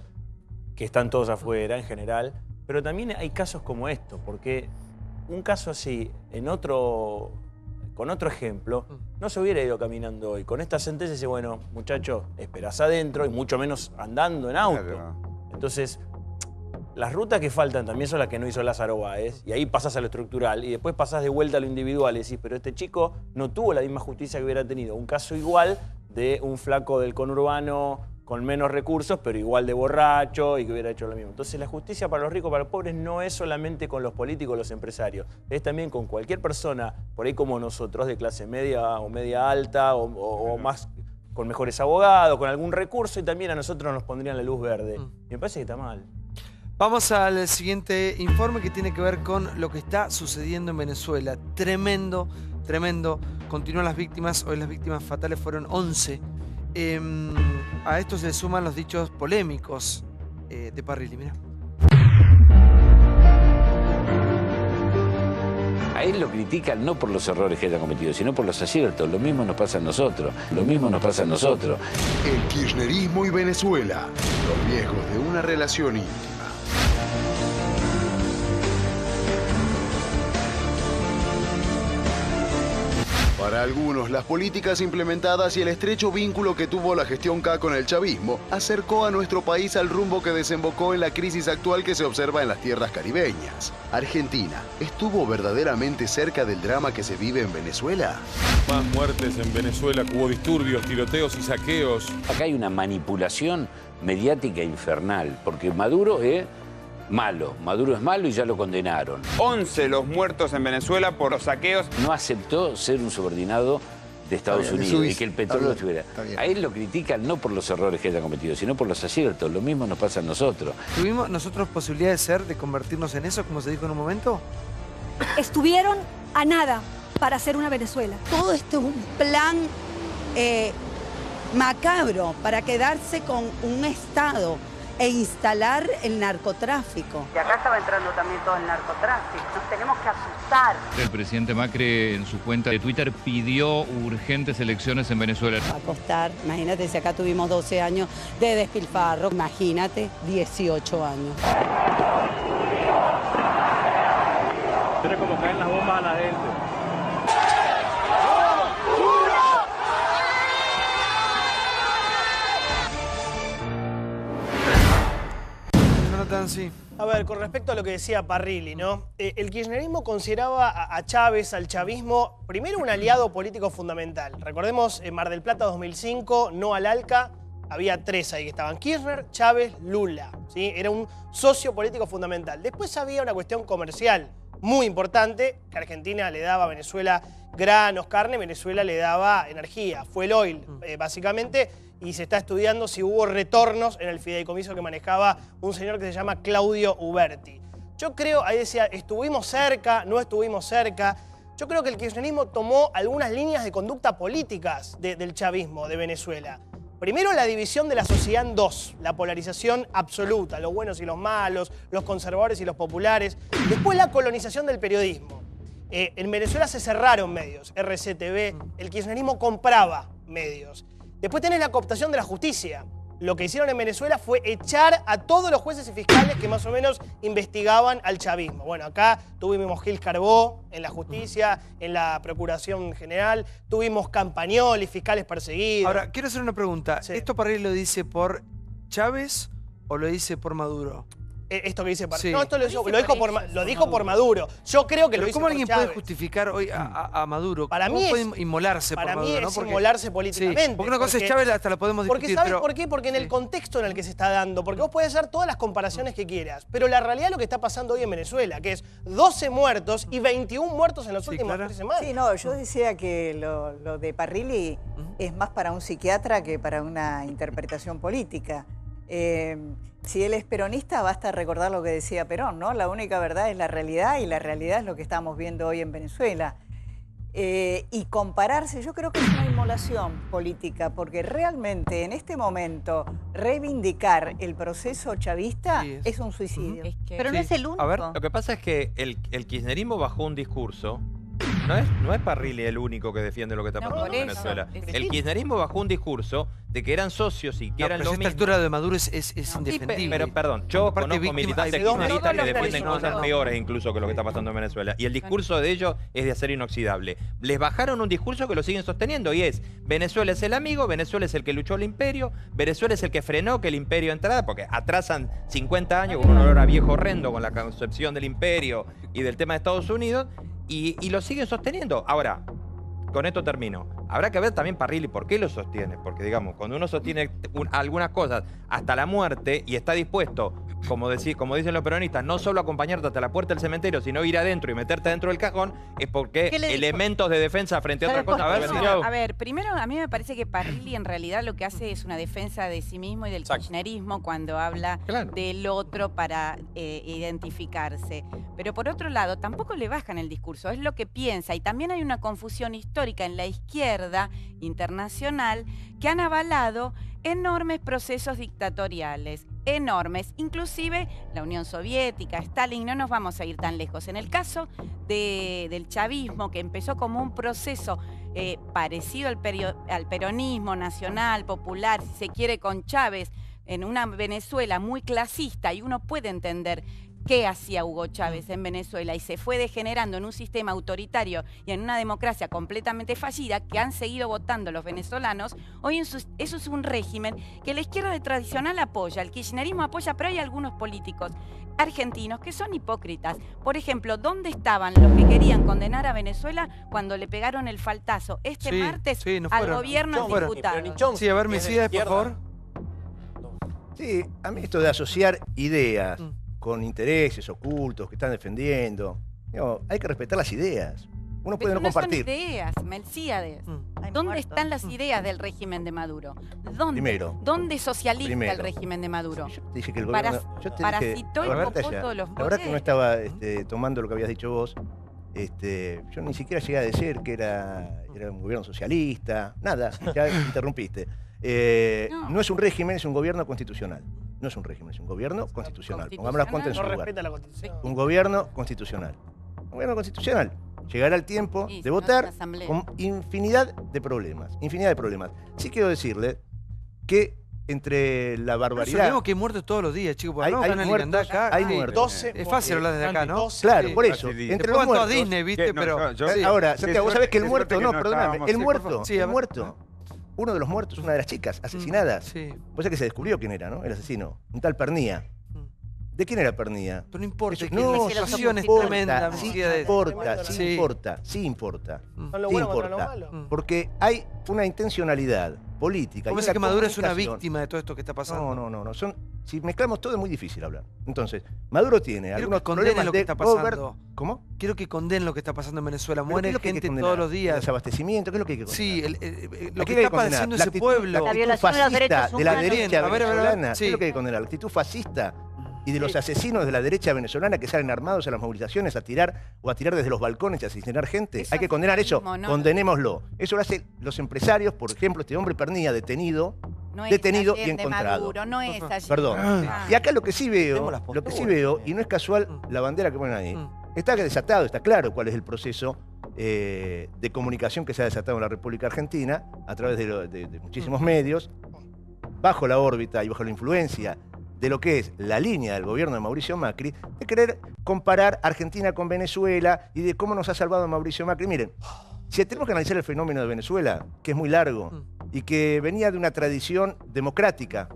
que están todos afuera en general. Pero también hay casos como esto, porque un caso así, con otro ejemplo, no se hubiera ido caminando hoy. Con esta sentencia dice, bueno, muchachos, esperás adentro y mucho menos andando en auto. Claro. Entonces, las rutas que faltan también son las que no hizo Lázaro Báez, y ahí pasás a lo estructural, y después pasás de vuelta a lo individual y decís, pero este chico no tuvo la misma justicia que hubiera tenido. Un caso igual de un flaco del conurbano con menos recursos, pero igual de borracho y que hubiera hecho lo mismo. Entonces la justicia para los ricos, para los pobres, no es solamente con los políticos, los empresarios. Es también con cualquier persona, por ahí como nosotros, de clase media o media alta, o más, con mejores abogados, con algún recurso, y también a nosotros nos pondrían la luz verde. Y me parece que está mal. Vamos al siguiente informe que tiene que ver con lo que está sucediendo en Venezuela. Tremendo, tremendo. Continúan las víctimas. Hoy las víctimas fatales fueron 11. A esto se suman los dichos polémicos de Parrilli. Mira. A él lo critican no por los errores que haya cometido, sino por los aciertos. Lo mismo nos pasa a nosotros. Lo mismo nos pasa a nosotros. El kirchnerismo y Venezuela. Los riesgos de una relación íntima. Para algunos, las políticas implementadas y el estrecho vínculo que tuvo la gestión K con el chavismo acercó a nuestro país al rumbo que desembocó en la crisis actual que se observa en las tierras caribeñas. ¿Argentina estuvo verdaderamente cerca del drama que se vive en Venezuela? Más muertes en Venezuela, hubo disturbios, tiroteos y saqueos. Acá hay una manipulación mediática infernal, porque Maduro es malo. Maduro es malo y ya lo condenaron. 11 los muertos en Venezuela por los saqueos. No aceptó ser un subordinado de Estados Unidos y que el petróleo estuviera. A él lo critican no por los errores que haya cometido, sino por los aciertos. Lo mismo nos pasa a nosotros. ¿Tuvimos nosotros posibilidad de convertirnos en eso, como se dijo en un momento? Estuvieron a nada para hacer una Venezuela. Todo esto es un plan macabro para quedarse con un Estado e instalar el narcotráfico. Y acá estaba entrando también todo el narcotráfico. Nos tenemos que asustar. El presidente Macri en su cuenta de Twitter pidió urgentes elecciones en Venezuela. Va a costar, imagínate si acá tuvimos 12 años de despilfarro, imagínate 18 años. Mira cómo caen las bombas a la gente. Sí. A ver, con respecto a lo que decía Parrilli, ¿no? El kirchnerismo consideraba a Chávez, al chavismo, primero un aliado político fundamental. Recordemos, en Mar del Plata 2005, no al ALCA, había 3 ahí que estaban: Kirchner, Chávez, Lula. ¿Sí? Era un socio político fundamental. Después había una cuestión comercial muy importante, que Argentina le daba a Venezuela granos, carne, Venezuela le daba energía, fuel oil, básicamente. Y se está estudiando si hubo retornos en el fideicomiso que manejaba un señor que se llama Claudio Uberti. Yo creo, ahí decía, estuvimos cerca, no estuvimos cerca. Yo creo que el kirchnerismo tomó algunas líneas de conducta políticas del chavismo de Venezuela. Primero, la división de la sociedad en dos, la polarización absoluta, los buenos y los malos, los conservadores y los populares. Después, la colonización del periodismo. En Venezuela se cerraron medios, RCTV, el kirchnerismo compraba medios. Después tenés la cooptación de la justicia. Lo que hicieron en Venezuela fue echar a todos los jueces y fiscales que más o menos investigaban al chavismo. Bueno, acá tuvimos Gil Carbó en la justicia, en la Procuración General, tuvimos Campagnoli, fiscales perseguidos. Ahora, quiero hacer una pregunta. Sí. ¿Esto Parrilli lo dice por Chávez o lo dice por Maduro? esto que dice Sí. No, esto lo dijo por Maduro. Yo creo que Pero lo hizo ¿cómo por alguien Chávez. puede justificar hoy a Maduro? Para ¿Cómo mí puede inmolarse por Maduro? es inmolarse políticamente. Sí, porque una cosa es Chávez, hasta la podemos discutir. Porque ¿sabes pero... por qué? Porque en el contexto en el que se está dando, porque vos podés hacer todas las comparaciones que quieras, pero la realidad es lo que está pasando hoy en Venezuela, que es 12 muertos y 21 muertos en las últimas 3 semanas. Sí, no, yo decía que lo de Parrilli es más para un psiquiatra que para una interpretación política. Si él es peronista, basta recordar lo que decía Perón, ¿no? La única verdad es la realidad y la realidad es lo que estamos viendo hoy en Venezuela. Y compararse, yo creo que es una inmolación política, porque realmente en este momento reivindicar el proceso chavista es un suicidio. Pero no es el único. A ver, lo que pasa es que el kirchnerismo bajó un discurso. No es Parrilli el único que defiende lo que está pasando en Venezuela. El kirchnerismo bajó un discurso de que eran socios y que eran lo mismo. Esta altura de Maduro es indefendible. Pero perdón, yo conozco víctima, militantes kirchneristas que defienden cosas peores incluso que lo que está pasando en Venezuela. Y el discurso de ellos es de acero inoxidable. Les bajaron un discurso que lo siguen sosteniendo y es: Venezuela es el amigo, Venezuela es el que luchó el imperio, Venezuela es el que frenó que el imperio entrara, porque atrasan 50 años con un olor a viejo horrendo con la concepción del imperio y del tema de Estados Unidos. Y lo siguen sosteniendo. Ahora, con esto termino. Habrá que ver también Parrilli por qué lo sostiene. Porque, digamos, cuando uno sostiene algunas cosas hasta la muerte y está dispuesto, como dicen los peronistas, no solo acompañarte hasta la puerta del cementerio, sino ir adentro y meterte dentro del cajón, es porque elementos de defensa frente a otra cosa. A ver, primero, a mí me parece que Parrilli en realidad lo que hace es una defensa de sí mismo y del kirchnerismo cuando habla del otro para identificarse. Pero por otro lado, tampoco le bajan el discurso, es lo que piensa. Y también hay una confusión histórica en la izquierda internacional que han avalado enormes procesos dictatoriales, enormes, inclusive la Unión Soviética, Stalin, no nos vamos a ir tan lejos. En el caso del chavismo, que empezó como un proceso parecido al peronismo nacional, popular, si se quiere, con Chávez, en una Venezuela muy clasista, y uno puede entender qué hacía Hugo Chávez en Venezuela, y se fue degenerando en un sistema autoritario y en una democracia completamente fallida que han seguido votando los venezolanos. Hoy eso es un régimen que la izquierda tradicional apoya, el kirchnerismo apoya, pero hay algunos políticos argentinos que son hipócritas. Por ejemplo, ¿dónde estaban los que querían condenar a Venezuela cuando le pegaron el faltazo martes al gobierno de diputados? Sí, a ver, Mesías, por favor. Sí, a mí esto de asociar ideas con intereses ocultos que están defendiendo, hay que respetar las ideas. Uno puede no compartir. Son ideas, Melcíades. ¿Dónde están las ideas del régimen de Maduro? ¿Dónde? Primero. ¿Dónde socializa el régimen de Maduro? Yo te dije que el gobierno... Parasitó y copó todos los La verdad que no estaba tomando lo que habías dicho vos. Yo ni siquiera llegué a decir que era un gobierno socialista. Nada, ya interrumpiste. No es un régimen, es un gobierno constitucional. No es un régimen, es un gobierno constitucional. Pongamos las cuentas en su lugar. Respeta la Constitución. Un gobierno constitucional. Un gobierno constitucional. Llegará el tiempo de votar con infinidad de problemas. Infinidad de problemas. Sí quiero decirle que entre la barbaridad... Sabemos que hay muertos todos los días, chicos. Hay muertos. Hay muertos. Es fácil hablar desde acá, ¿no? Claro, por eso. Entre los muertos... Disney, ¿viste? Pero... Ahora, Santiago, vos sabés que el muerto... No, perdóname. El muerto... Uno de los muertos, una de las chicas asesinadas. Vos sabés que se descubrió quién era, ¿no? El asesino. Un tal Pernía. ¿De quién era Pernía? Pero no importa. No, la situación es tremenda. Sí importa. Porque hay una intencionalidad política. ¿Cómo es que Maduro es una víctima de todo esto que está pasando? No. Si mezclamos todo es muy difícil hablar. Entonces, Maduro tiene algunos problemas lo que está pasando. ¿Cómo? Quiero que condenen lo que está pasando en Venezuela. Muere gente todos los días. Desabastecimiento, ¿qué es lo que hay que condenar? Sí, lo que está padeciendo ese pueblo. La actitud fascista de la derecha venezolana. ¿Qué es lo que hay que condenar? La actitud fascista y de los asesinos de la derecha venezolana que salen armados a las movilizaciones a tirar desde los balcones y a asesinar gente. Hay que condenar eso. Condenémoslo. Eso lo hacen los empresarios. Por ejemplo, este hombre Pernía detenido y encontrado. Maduro, no es allí. Perdón. Y acá lo que sí veo, y no es casual la bandera que ponen ahí, está desatado, está claro cuál es el proceso de comunicación que se ha desatado en la República Argentina a través de muchísimos medios, bajo la órbita y bajo la influencia de lo que es la línea del gobierno de Mauricio Macri, de querer comparar Argentina con Venezuela y de cómo nos ha salvado Mauricio Macri. Miren, si tenemos que analizar el fenómeno de Venezuela, que es muy largo y que venía de una tradición democrática,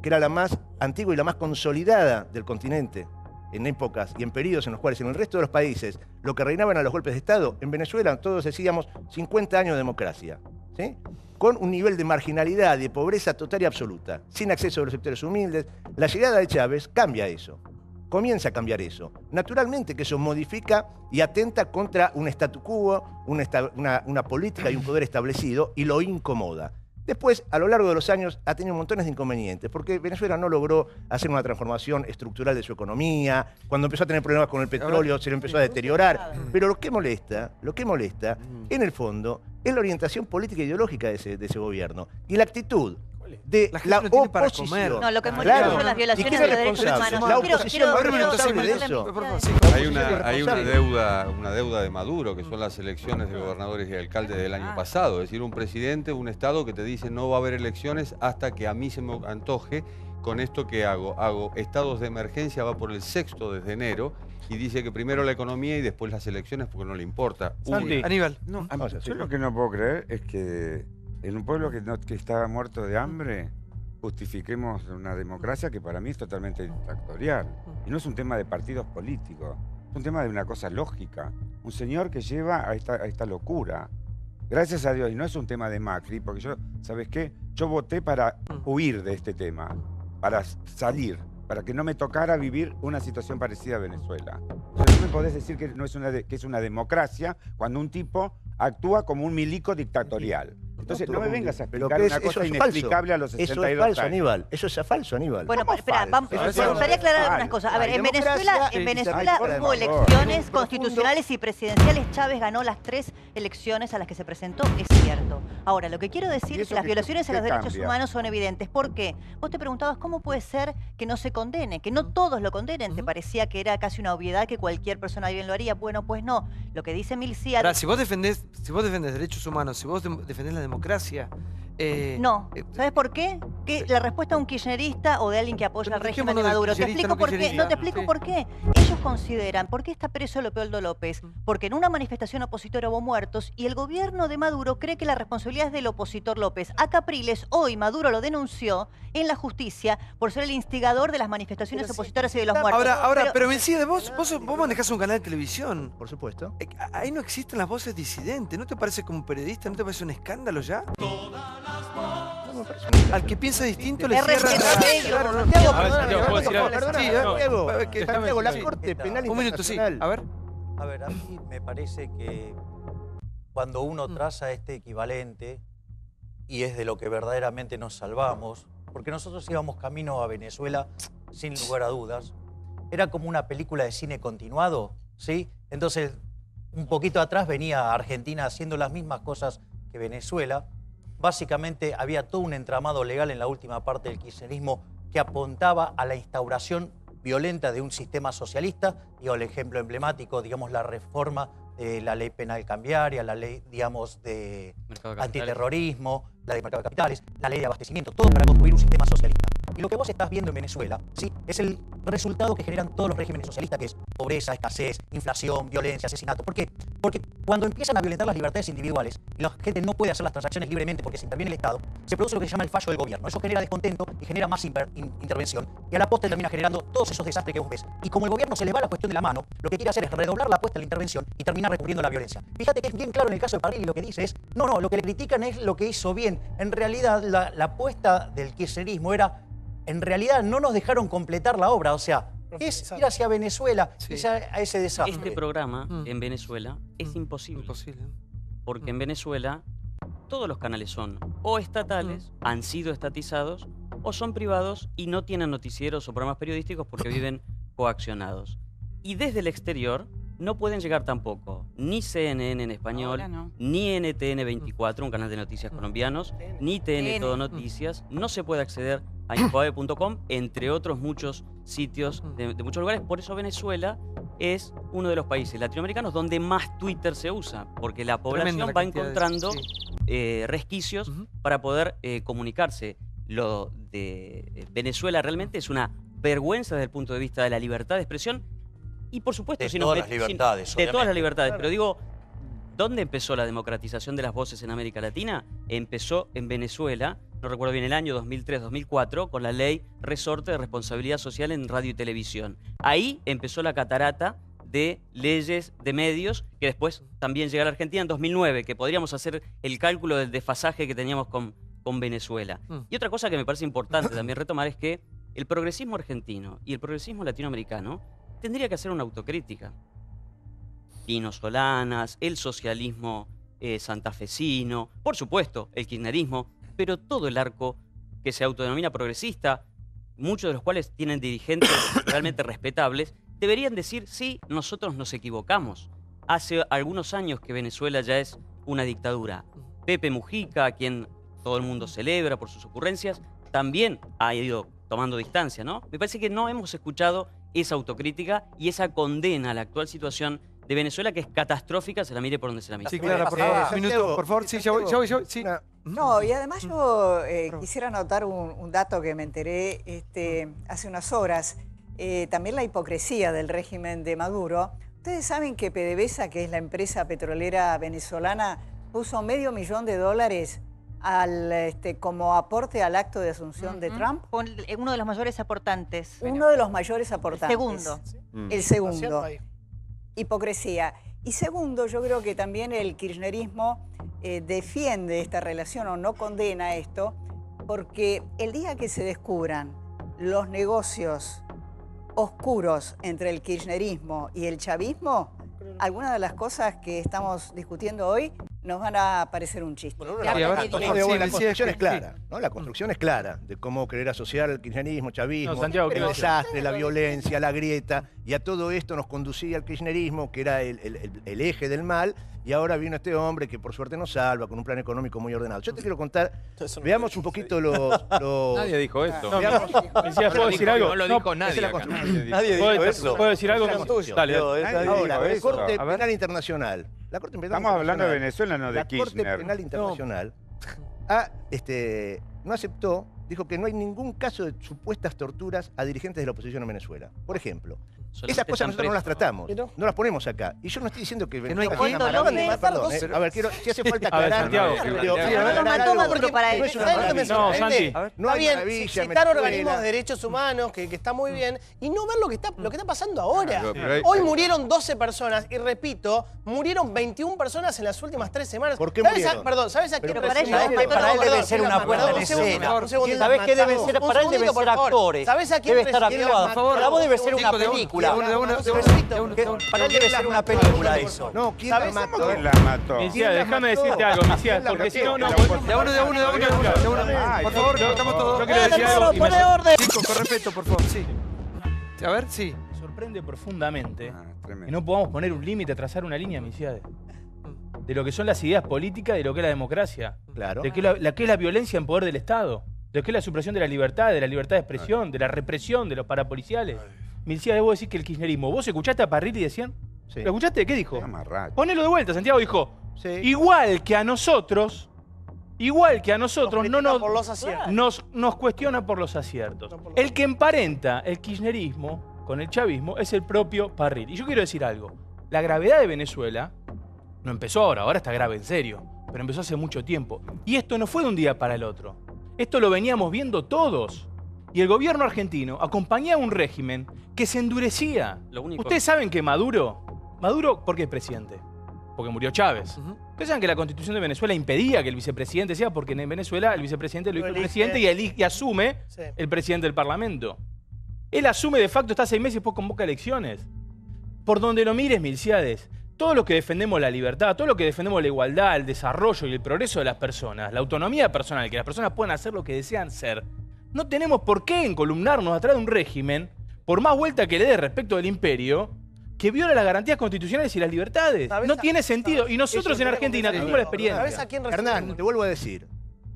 que era la más antigua y la más consolidada del continente, en épocas y en periodos en los cuales en el resto de los países lo que reinaban a los golpes de Estado, en Venezuela todos decíamos 50 años de democracia, ¿sí? Con un nivel de marginalidad y de pobreza total y absoluta, sin acceso a los sectores humildes. La llegada de Chávez cambia eso, comienza a cambiar eso. Naturalmente que eso modifica y atenta contra un statu quo, una política y un poder establecido y lo incomoda. Después, a lo largo de los años, ha tenido montones de inconvenientes, porque Venezuela no logró hacer una transformación estructural de su economía. Cuando empezó a tener problemas con el petróleo, se lo empezó a deteriorar. Pero lo que molesta, en el fondo, es la orientación política e ideológica de ese gobierno. Y la actitud de la oposición. No, lo que molesta son las violaciones de los derechos humanos. La oposición no es responsable de eso. Hay una deuda de Maduro, que son las elecciones de gobernadores y alcaldes del año pasado. Es decir, un presidente, un Estado que te dice no va a haber elecciones hasta que a mí se me antoje. Con esto que hago estados de emergencia, va por el 6º desde enero, y dice que primero la economía y después las elecciones porque no le importa. Aníbal. No, yo lo que no puedo creer es que en un pueblo que está muerto de hambre, justifiquemos una democracia que para mí es totalmente dictatorial. Y no es un tema de partidos políticos, es un tema de una cosa lógica. Un señor que lleva a esta locura. Gracias a Dios, y no es un tema de Macri, porque yo, ¿sabes qué? Yo voté para huir de este tema, para salir, para que no me tocara vivir una situación parecida a Venezuela. Entonces, no me podés decir que es una democracia cuando un tipo actúa como un milico dictatorial. Entonces, no me vengas a explicar una cosa inexplicable a los 62 años. Eso es falso, Aníbal. Eso es falso, Aníbal. Bueno, espera, me gustaría aclarar algunas cosas. A ver, en Venezuela hubo elecciones constitucionales y presidenciales. Chávez ganó las 3 elecciones a las que se presentó, es cierto. Ahora, lo que quiero decir es que las violaciones a los derechos humanos son evidentes. ¿Por qué? Vos te preguntabas cómo puede ser que no se condene, que no todos lo condenen. Te parecía que era casi una obviedad que cualquier persona bien lo haría. Bueno, pues no. Lo que dice Milciad... Si vos defendés derechos humanos, si vos defendés la democracia... no. ¿Sabes por qué? Que la respuesta de un kirchnerista o de alguien que apoya al régimen de Maduro. Te explico por qué. No te explico por qué. Ellos consideran, ¿por qué está preso Leopoldo López? Porque en una manifestación opositora hubo muertos y el gobierno de Maduro cree que la responsabilidad es del opositor López. A Capriles, hoy Maduro lo denunció en la justicia por ser el instigador de las manifestaciones opositoras y de los muertos. Pero Mencía, vos manejás un canal de televisión. Por supuesto. Ahí no existen las voces disidentes. ¿No te parece como periodista? ¿No te parece un escándalo ya? Al que piensa distinto le cierran la Corte Penal Internacional. A ver, a mí me parece que cuando uno traza este equivalente, y es de lo que verdaderamente nos salvamos, porque nosotros íbamos camino a Venezuela, sin lugar a dudas, era como una película de cine continuado, ¿sí? Entonces, un poquito atrás venía Argentina haciendo las mismas cosas que Venezuela. Básicamente había todo un entramado legal en la última parte del kirchnerismo que apuntaba a la instauración violenta de un sistema socialista. Digo, el ejemplo emblemático, digamos, la reforma de la ley penal cambiaria, la ley, digamos, de antiterrorismo, la de mercado de capitales, la ley de abastecimiento, todo para construir un sistema socialista. Y lo que vos estás viendo en Venezuela, ¿sí?, es el resultado que generan todos los regímenes socialistas, que es pobreza, escasez, inflación, violencia, asesinato. ¿Por qué? Porque cuando empiezan a violentar las libertades individuales y la gente no puede hacer las transacciones libremente porque se interviene el Estado, se produce lo que se llama el fallo del gobierno. Eso genera descontento y genera más intervención. Y a la postre termina generando todos esos desastres que vos ves. Y como el gobierno se le va la cuestión de la mano, lo que quiere hacer es redoblar la apuesta a la intervención y terminar recurriendo a la violencia. Fíjate que es bien claro en el caso de Parrilli, lo que dice es, no, lo que le critican es lo que hizo bien. En realidad, la apuesta del kirchnerismo era, en realidad no nos dejaron completar la obra, o sea, es ir hacia Venezuela, a ese desastre. Este programa en Venezuela es imposible. Porque en Venezuela todos los canales son o estatales, han sido estatizados, o son privados y no tienen noticieros o programas periodísticos porque viven coaccionados. Y desde el exterior no pueden llegar tampoco ni CNN en español, ni NTN 24, un canal de noticias colombianos, ni TN Todo Noticias. No se puede acceder a infobae.com, entre otros muchos sitios de muchos lugares. Por eso Venezuela es uno de los países latinoamericanos donde más Twitter se usa, porque la población va encontrando resquicios para poder comunicarse. Lo de Venezuela realmente es una vergüenza desde el punto de vista de la libertad de expresión y, por supuesto, de todas las libertades. De todas las libertades. Pero digo, ¿dónde empezó la democratización de las voces en América Latina? Empezó en Venezuela no recuerdo bien el año, 2003-2004, con la ley Resorte de Responsabilidad Social en Radio y Televisión. Ahí empezó la catarata de leyes de medios que después también llega a la Argentina en 2009, que podríamos hacer el cálculo del desfasaje que teníamos con Venezuela. Y otra cosa que me parece importante también retomar es que el progresismo argentino y el progresismo latinoamericano tendría que hacer una autocrítica. Pino Solanas, el socialismo santafesino, por supuesto, el kirchnerismo, pero todo el arco que se autodenomina progresista, muchos de los cuales tienen dirigentes realmente respetables, deberían decir, sí, nosotros nos equivocamos. Hace algunos años que Venezuela ya es una dictadura. Pepe Mujica, a quien todo el mundo celebra por sus ocurrencias, también ha ido tomando distancia, ¿no? Me parece que no hemos escuchado esa autocrítica y esa condena a la actual situación de Venezuela, que es catastrófica, se la mire por donde se la mire. Sí, Clara, por favor, un minuto, por favor. Sí, ya voy. Sí. No, y además yo quisiera anotar un dato que me enteré hace unas horas. También la hipocresía del régimen de Maduro. Ustedes saben que PDVSA, que es la empresa petrolera venezolana, puso $500,000 como aporte al acto de asunción de Trump. Uno de los mayores aportantes. Uno de los mayores aportantes. Segundo. El segundo. Hipocresía. Y segundo, yo creo que también el kirchnerismo defiende esta relación o no condena esto, porque el día que se descubran los negocios oscuros entre el kirchnerismo y el chavismo, algunas de las cosas que estamos discutiendo hoy nos van a parecer un chiste. La construcción es clara, ¿no? La construcción es clara de cómo querer asociar el kirchnerismo, chavismo, el desastre, la violencia, la grieta, y a todo esto nos conducía el kirchnerismo, que era el eje del mal, y ahora vino este hombre que por suerte nos salva con un plan económico muy ordenado. Yo te quiero contar, veamos un poquito los... Nadie dijo esto. ¿Puedo decir algo? No lo dijo nadie. Nadie dijo eso. ¿Puedo decir algo? Dale. Ahora, la Corte Penal Internacional. Estamos hablando de Venezuela, no de Kirchner. La Corte Penal Internacional no aceptó, dijo que no hay ningún caso de supuestas torturas a dirigentes de la oposición en Venezuela. Por ejemplo, esas cosas nosotros no las tratamos, no las ponemos acá. Y yo no estoy diciendo que no hay a ver, si hace falta aclarar. No, Santi. No hay maravilla. Citar organismos de derechos humanos, que está muy bien, y no ver lo que está pasando ahora. Hoy murieron 12 personas, y repito, murieron 21 personas en las últimas 3 semanas. ¿Por qué murieron? Perdón, ¿sabes a quién? Para él debe ser una puesta en escena. ¿Sabés qué deben ser? Para él deben ser actores. ¿Sabés a quién? Debe estar actuado. Para vos debe ser una película. Para él debe ser una película eso. No, ¿quién la mató? ¿Quién la mató? Misias, déjame decirte algo, Misias, porque si no, no... De uno. Por favor, estamos todos. Yo quiero decir algo. ¡Pone orden! Chicos, con respeto, por favor, sí. A ver, sí. Me sorprende profundamente que no podamos poner un límite, trazar una línea, Misiades, de lo que son las ideas políticas, de lo que es la democracia, de que es la violencia en poder del Estado, de lo que es la supresión de la libertad de expresión, de la represión de los parapoliciales. Misiades, vos decís que el kirchnerismo, ¿vos escuchaste a Parrilli y decían? Sí. ¿Lo escuchaste? ¿Qué dijo? Ponelo de vuelta, Santiago dijo, igual que a nosotros nos cuestiona por los aciertos. El que emparenta el kirchnerismo con el chavismo es el propio Parrilli. Y yo quiero decir algo, la gravedad de Venezuela no empezó ahora está grave en serio, pero empezó hace mucho tiempo. Y esto no fue de un día para el otro. Esto lo veníamos viendo todos. Y el gobierno argentino acompañaba un régimen que se endurecía. Ustedes saben que Maduro, ¿por qué es presidente? Porque murió Chávez. Ustedes saben que la Constitución de Venezuela impedía que el vicepresidente sea, porque en Venezuela el vicepresidente lo dijo el presidente y asume el presidente del Parlamento. Él asume de facto, está 6 meses y después convoca elecciones. Por donde lo mires, Milciades, todos los que defendemos la libertad, todos los que defendemos la igualdad, el desarrollo y el progreso de las personas, la autonomía personal, que las personas puedan hacer lo que desean ser, no tenemos por qué encolumnarnos atrás de un régimen, por más vuelta que le dé respecto del imperio, que viola las garantías constitucionales y las libertades. No tiene sentido. Y nosotros en Argentina tuvimos la experiencia. Hernán, te vuelvo a decir,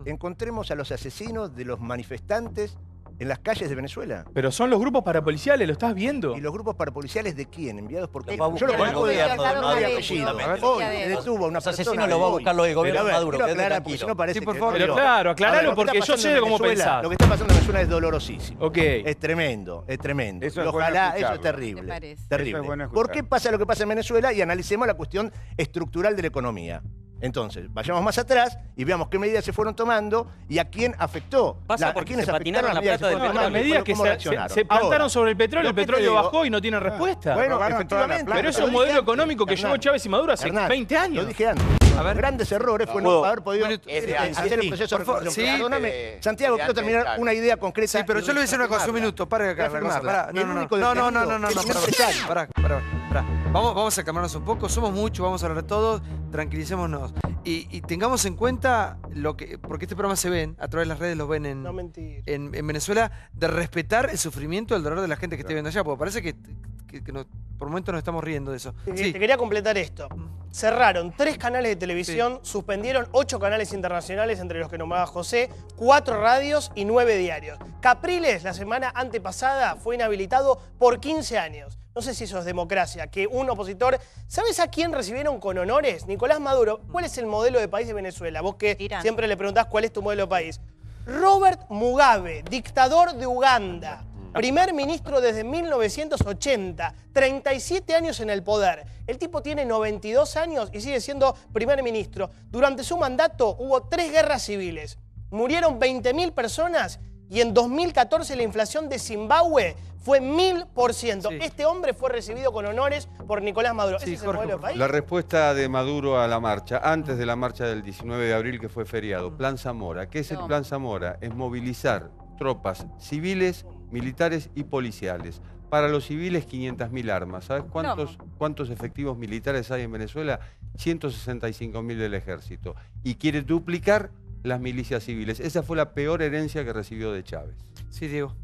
encontremos a los asesinos de los manifestantes en las calles de Venezuela. Pero son los grupos parapoliciales, ¿lo estás viendo? ¿Y los grupos parapoliciales de quién? ¿Enviados por quién? Yo lo conozco de apellido. Hoy detuvo a una persona. Los asesinos lo va a buscar el gobierno de Maduro. Pero claro, aclaralo porque yo sé cómo pensás. Lo que está pasando en Venezuela es dolorosísimo. Es tremendo, es tremendo. Ojalá, eso es terrible. Terrible. ¿Por qué pasa lo que pasa en Venezuela? Y analicemos la cuestión estructural de la economía. Entonces, vayamos más atrás y veamos qué medidas se fueron tomando y a quién afectó. Pasa porque se patinaron la plata del Las medidas que se plantaron sobre el petróleo bajó y no tienen respuesta. Bueno, efectivamente. Pero es un modelo económico que llevó Chávez y Maduro hace 20 años. Lo dije antes. Grandes errores fue no haber podido hacer el proceso de reformación. Perdóname, Santiago, quiero terminar una idea concreta. Sí, pero yo le voy a decir una cosa, un minuto. Para acá. Pará. Vamos a calmarnos un poco, somos muchos, vamos a hablar todos, tranquilicémonos. Y tengamos en cuenta porque este programa se ven, a través de las redes los ven en Venezuela, de respetar el sufrimiento, el dolor de la gente que esté viendo allá, porque parece que por momentos nos estamos riendo de eso. Te quería completar esto. Cerraron 3 canales de televisión, suspendieron 8 canales internacionales, entre los que nombraba José, 4 radios y 9 diarios. Capriles, la semana antepasada, fue inhabilitado por 15 años. No sé si eso es democracia, que un opositor... ¿Sabes a quién recibieron con honores? Nicolás Maduro. ¿Cuál es el modelo de país de Venezuela? Vos que siempre le preguntás cuál es tu modelo de país. Robert Mugabe, dictador de Uganda. Primer ministro desde 1980, 37 años en el poder. El tipo tiene 92 años y sigue siendo primer ministro. Durante su mandato hubo 3 guerras civiles. Murieron 20.000 personas y en 2014 la inflación de Zimbabue fue 1000%. Sí. Este hombre fue recibido con honores por Nicolás Maduro. ¿Ese es el modelo del país? La respuesta de Maduro a la marcha, antes de la marcha del 19 de abril que fue feriado, Plan Zamora. ¿Qué es el Plan Zamora? Es movilizar tropas civiles, militares y policiales. Para los civiles, 500.000 armas. ¿Sabes cuántos efectivos militares hay en Venezuela? 165.000 del ejército. Y quiere duplicar las milicias civiles. Esa fue la peor herencia que recibió de Chávez. Sí, Diego.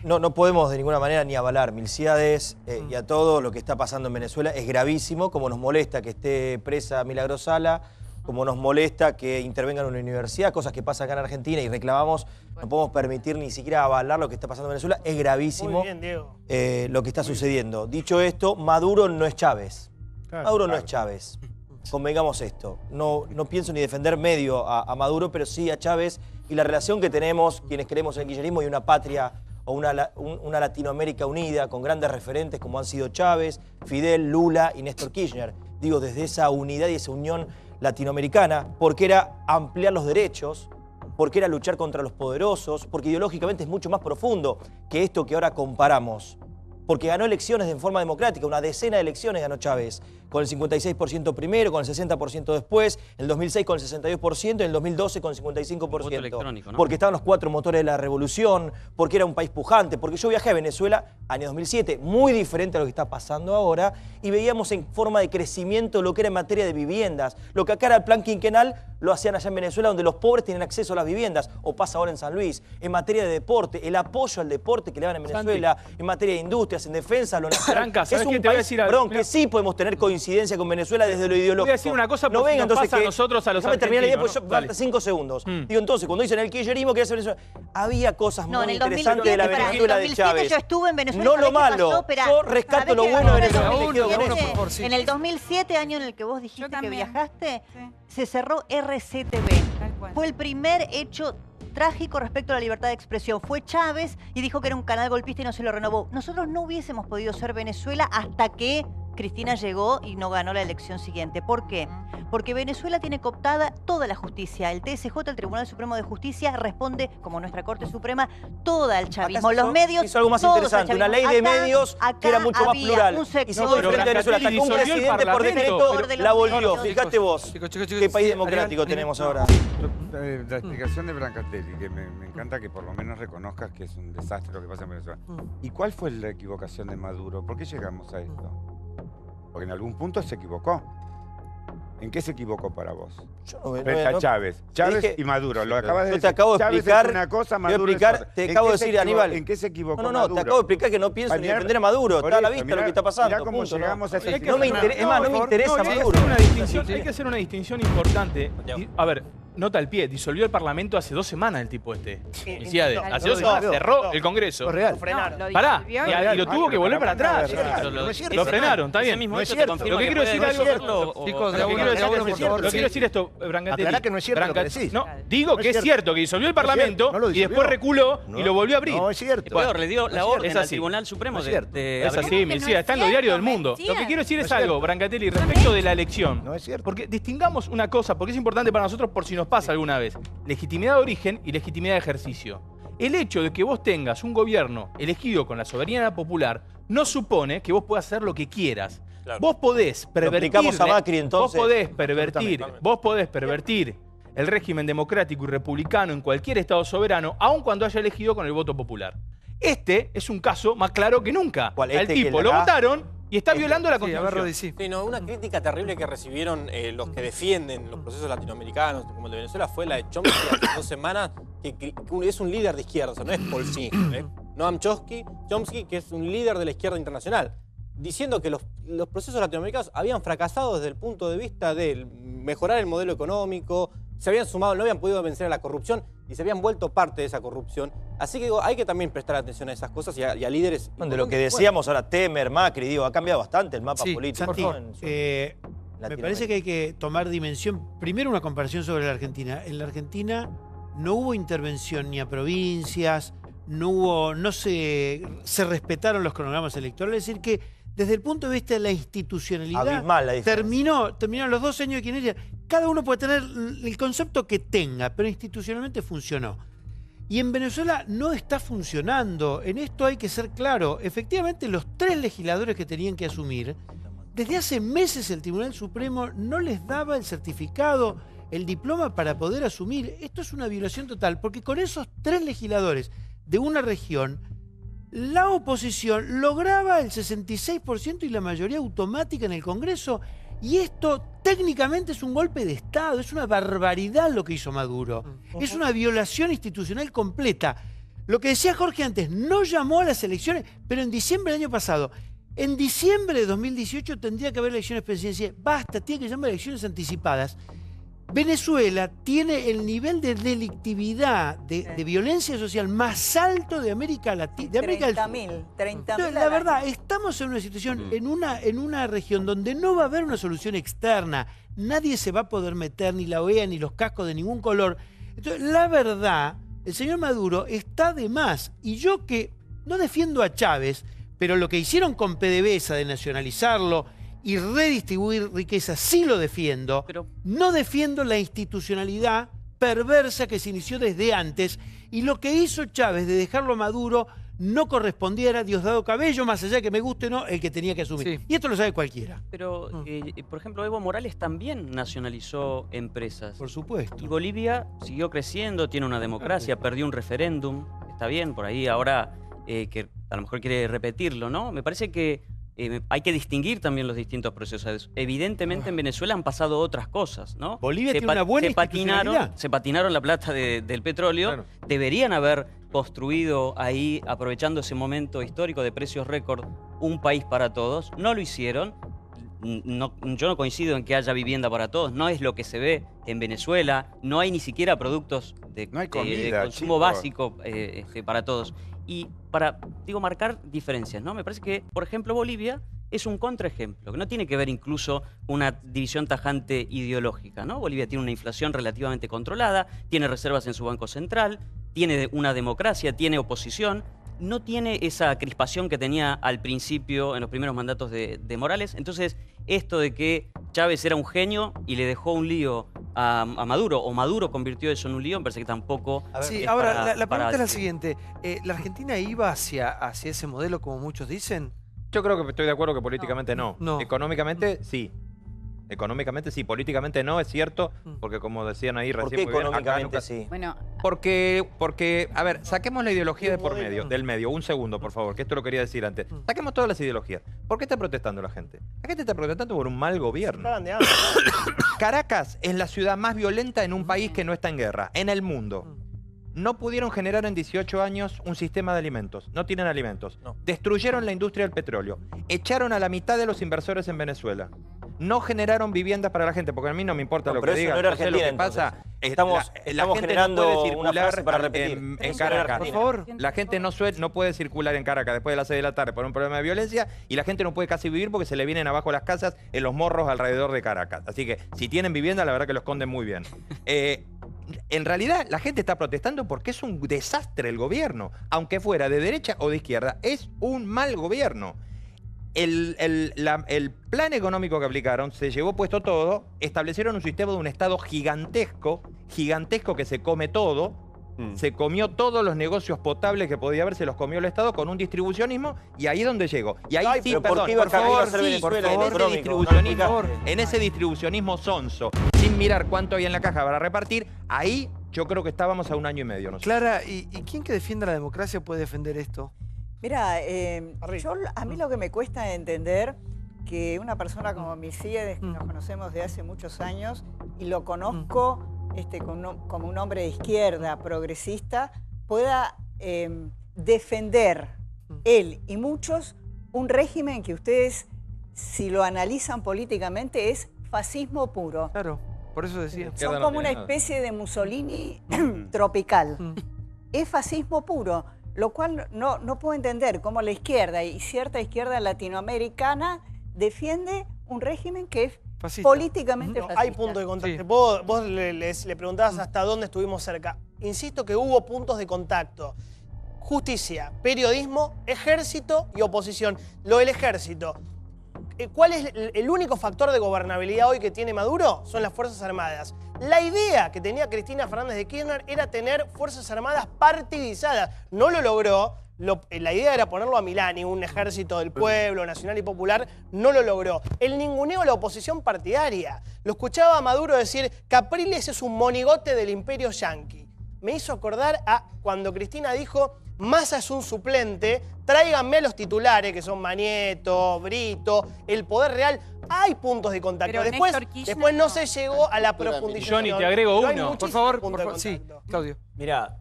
No podemos de ninguna manera ni avalar Milciades y a todo lo que está pasando en Venezuela. Es gravísimo, como nos molesta que esté presa Milagros Sala, como nos molesta que intervenga en una universidad, cosas que pasan acá en Argentina y reclamamos, no podemos permitir ni siquiera avalar lo que está pasando en Venezuela. Es gravísimo. Muy bien, Diego. Lo que está sucediendo. Dicho esto, Maduro no es Chávez. Maduro no es Chávez. Convengamos esto. No pienso ni defender medio a Maduro, pero sí a Chávez y la relación que tenemos quienes queremos el kirchnerismo y una patria o una Latinoamérica unida con grandes referentes como han sido Chávez, Fidel, Lula y Néstor Kirchner. Digo, desde esa unidad y esa unión latinoamericana, porque era ampliar los derechos, porque era luchar contra los poderosos, porque ideológicamente es mucho más profundo que esto que ahora comparamos. Porque ganó elecciones de forma democrática, una decena de elecciones ganó Chávez, con el 56% primero, con el 60% después, en el 2006 con el 62% y en el 2012 con el 55%. Voto electrónico, ¿no? Porque estaban los 4 motores de la revolución, porque era un país pujante, porque yo viajé a Venezuela, año 2007, muy diferente a lo que está pasando ahora, y veíamos en forma de crecimiento lo que era en materia de viviendas, lo que acá era el plan quinquenal, lo hacían allá en Venezuela, donde los pobres tienen acceso a las viviendas, o pasa ahora en San Luis, en materia de deporte, el apoyo al deporte que le dan en Venezuela, en materia de industrias, en defensa, lo nacional. Branca, ¿sabes qué te voy a decir? Perdón, que sí podemos tener coincidencia con Venezuela desde lo ideológico. Voy a decir una cosa, no venga, entonces pasa a nosotros, a los argentinos. Terminar la idea, porque yo falta 5 segundos. Digo, entonces, cuando dicen el kirchnerismo, que hace Venezuela, había cosas muy interesantes de la Venezuela de Chávez. Yo estuve en Venezuela. No lo malo, yo rescato lo bueno de Venezuela. En el 2007, año en el que vos dijiste que viajaste, se cerró RCTV. Fue el primer hecho trágico respecto a la libertad de expresión. Fue Chávez y dijo que era un canal golpista y no se lo renovó. Nosotros no hubiésemos podido ser Venezuela hasta que Cristina llegó y no ganó la elección siguiente. ¿Por qué? Porque Venezuela tiene cooptada toda la justicia. El TSJ, el Tribunal Supremo de Justicia, responde, como nuestra Corte Suprema, toda al chavismo. Los medios, hizo algo más interesante, una ley de medios que era mucho más plural. Y si muy diferente a Venezuela, hasta que un presidente por decreto la volvió. Fíjate vos, qué país democrático tenemos ahora. La explicación de Brancatelli, que me encanta que por lo menos reconozcas que es un desastre lo que pasa en Venezuela. ¿Y cuál fue la equivocación de Maduro? ¿Por qué llegamos a esto? Porque en algún punto se equivocó. ¿En qué se equivocó para vos? Chávez. Chávez y Maduro. Lo acabas de decir. Yo te acabo de explicar. Chávez es una cosa, Maduro es otra. Te acabo de decir, Aníbal. ¿En qué se equivocó Maduro? No, te acabo de explicar que no pienso ni defender a Maduro. Está a la vista lo que está pasando. Mirá cómo llegamos a esa no me interesa Maduro. Hay que hacer una distinción importante. A ver, nota al pie, disolvió el Parlamento hace 2 semanas el tipo este. Milciades. no, Hace 2 semanas cerró el Congreso. Es real. Pará, y lo tuvo que volver para atrás. Lo frenaron, está bien. No es cierto. Lo que quiero decir algo... Chicos, Lo que quiero decir esto, Brancatelli. Aclará que no es cierto lo que decís. No, digo que es cierto que disolvió el Parlamento y después reculó y lo volvió a abrir. No, es cierto. Peor, le dio la orden Es al así. Tribunal Supremo Es de... cierto. Es así, Milciades, está en los diarios del mundo. Lo que quiero decir es algo, Brancatelli, respecto de la elección. No es cierto. Porque distingamos una cosa, porque es importante para nosotros por si nos pasa alguna vez. Legitimidad de origen y legitimidad de ejercicio. El hecho de que vos tengas un gobierno elegido con la soberanía popular no supone que vos puedas hacer lo que quieras. Claro. Vos podés pervertir... a Macri, entonces. Vos podés pervertir el régimen democrático y republicano en cualquier Estado soberano, aun cuando haya elegido con el voto popular. Este es un caso más claro que nunca. El tipo lo votaron y está violando la Constitución. Sí, no, una crítica terrible que recibieron los que defienden los procesos latinoamericanos, como el de Venezuela, fue la de Chomsky hace 2 semanas, que es un líder de izquierda, o sea, no es Polsín, Noam Chomsky, que es un líder de la izquierda internacional, diciendo que los procesos latinoamericanos habían fracasado desde el punto de vista de mejorar el modelo económico, se habían sumado, no habían podido vencer a la corrupción y se habían vuelto parte de esa corrupción. Así que digo, hay que también prestar atención a esas cosas y a líderes. De lo que decíamos ahora, Temer, Macri, digo, ha cambiado bastante el mapa político. Santi, me parece que hay que tomar dimensión. Primero, una comparación sobre la Argentina. En la Argentina no hubo intervención ni a provincias, no se respetaron los cronogramas electorales. Es decir, que desde el punto de vista de la institucionalidad, terminaron los 2 años de kirchnerismo. Cada uno puede tener el concepto que tenga, pero institucionalmente funcionó. Y en Venezuela no está funcionando. En esto hay que ser claro. Efectivamente, los 3 legisladores que tenían que asumir, desde hace meses el Tribunal Supremo no les daba el certificado, el diploma para poder asumir. Esto es una violación total, porque con esos 3 legisladores de una región, la oposición lograba el 66% y la mayoría automática en el Congreso. Y esto técnicamente es un golpe de Estado, es una barbaridad lo que hizo Maduro. Es una violación institucional completa. Lo que decía Jorge antes, no llamó a las elecciones, pero en diciembre del año pasado, en diciembre de 2018 tendría que haber elecciones presidenciales. Basta, tiene que llamar a elecciones anticipadas. Venezuela tiene el nivel de delictividad, de violencia social más alto de América Latina. 30.000. La verdad, estamos en una situación, en una región donde no va a haber una solución externa. Nadie se va a poder meter, ni la OEA, ni los cascos de ningún color. Entonces, la verdad, el señor Maduro está de más. Y yo que no defiendo a Chávez, pero lo que hicieron con PDVSA de nacionalizarlo y redistribuir riqueza, sí lo defiendo. Pero no defiendo la institucionalidad perversa que se inició desde antes, y lo que hizo Chávez de dejarlo a Maduro no correspondía a Diosdado Cabello, más allá de que me guste o no, el que tenía que asumir. Y esto lo sabe cualquiera. Pero, por ejemplo, Evo Morales también nacionalizó empresas. Por supuesto. Y Bolivia siguió creciendo, tiene una democracia, perdió un referéndum, está bien, por ahí ahora que a lo mejor quiere repetirlo, ¿no? Me parece que hay que distinguir también los distintos procesos. Evidentemente en Venezuela han pasado otras cosas, ¿no? Bolivia tiene una buena institucionalidad. Se patinaron la plata del petróleo. Claro. Deberían haber construido ahí, aprovechando ese momento histórico de precios récord, un país para todos. No lo hicieron. Yo no coincido en que haya vivienda para todos. No es lo que se ve en Venezuela. No hay ni siquiera productos de consumo básico para todos. Y para, marcar diferencias, ¿no? Me parece que, por ejemplo, Bolivia es un contraejemplo, que no tiene que ver incluso una división tajante ideológica, ¿no? Bolivia tiene una inflación relativamente controlada, tiene reservas en su banco central, tiene una democracia, tiene oposición, no tiene esa crispación que tenía al principio en los primeros mandatos de Morales. Entonces, esto de que Chávez era un genio y le dejó un lío a Maduro, o Maduro convirtió eso en un lío, me parece que tampoco... Sí, ahora, la pregunta es la siguiente. ¿La Argentina iba hacia ese modelo, como muchos dicen? Yo creo que estoy de acuerdo que políticamente no. Económicamente, sí. Económicamente sí, políticamente no, es cierto, porque como decían ahí recién... ¿Por qué económicamente sí? Bueno, porque, a ver, saquemos la ideología del medio. Un segundo, por favor, que esto lo quería decir antes. Saquemos todas las ideologías. ¿Por qué está protestando la gente? La gente está protestando por un mal gobierno. Caracas es la ciudad más violenta en un país que no está en guerra, en el mundo. No pudieron generar en 18 años un sistema de alimentos. No tienen alimentos. Destruyeron la industria del petróleo. Echaron a la mitad de los inversores en Venezuela. No generaron viviendas para la gente, porque a mí no me importa lo que digan. No era Argentina, Argentina, lo que pasa. Estamos generando una frase para repetir. En Caracas. Por favor. La gente no puede circular en Caracas después de las 6 de la tarde por un problema de violencia y la gente no puede casi vivir porque se le vienen abajo las casas en los morros alrededor de Caracas. Así que si tienen vivienda, la verdad que lo esconden muy bien. En realidad, la gente está protestando porque es un desastre el gobierno. Aunque fuera de derecha o de izquierda, es un mal gobierno. El plan económico que aplicaron se llevó puesto todo, establecieron un sistema de un Estado gigantesco que se come todo, se comió todos los negocios potables que podía haber, se los comió el Estado con un distribucionismo y ahí es donde llegó. Y ahí sí, perdón, por favor, en ese distribucionismo sonso, sin mirar cuánto hay en la caja para repartir, ahí yo creo que estábamos a 1 año y medio. ¿No? Clara, ¿y quién que defienda la democracia puede defender esto? Mira, a mí lo que me cuesta entender que una persona como Milcíades, que nos conocemos de hace muchos años, y lo conozco como un hombre de izquierda, progresista, pueda defender él y muchos un régimen que ustedes, si lo analizan políticamente, es fascismo puro. Claro, por eso decía. Son como una especie de Mussolini tropical. Es fascismo puro. Lo cual no puedo entender cómo la izquierda y cierta izquierda latinoamericana defiende un régimen que es fascista. Políticamente fascista. Hay puntos de contacto. Sí. Vos le preguntabas hasta dónde estuvimos cerca. Insisto que hubo puntos de contacto. Justicia, periodismo, ejército y oposición. Lo del ejército. ¿Cuál es el único factor de gobernabilidad hoy que tiene Maduro? Son las Fuerzas Armadas. La idea que tenía Cristina Fernández de Kirchner era tener Fuerzas Armadas partidizadas. No lo logró. La idea era ponerlo a Milani, un ejército del pueblo, nacional y popular. No lo logró. El ninguneo a la oposición partidaria. Lo escuchaba a Maduro decir, Capriles es un monigote del imperio yanqui. Me hizo acordar a cuando Cristina dijo, Massa es un suplente, tráiganme a los titulares, que son Manieto, Brito, el Poder Real. Hay puntos de contacto. Después no se llegó a la profundización. Johnny, te agrego uno. Por favor, sí, Claudio. Mirá,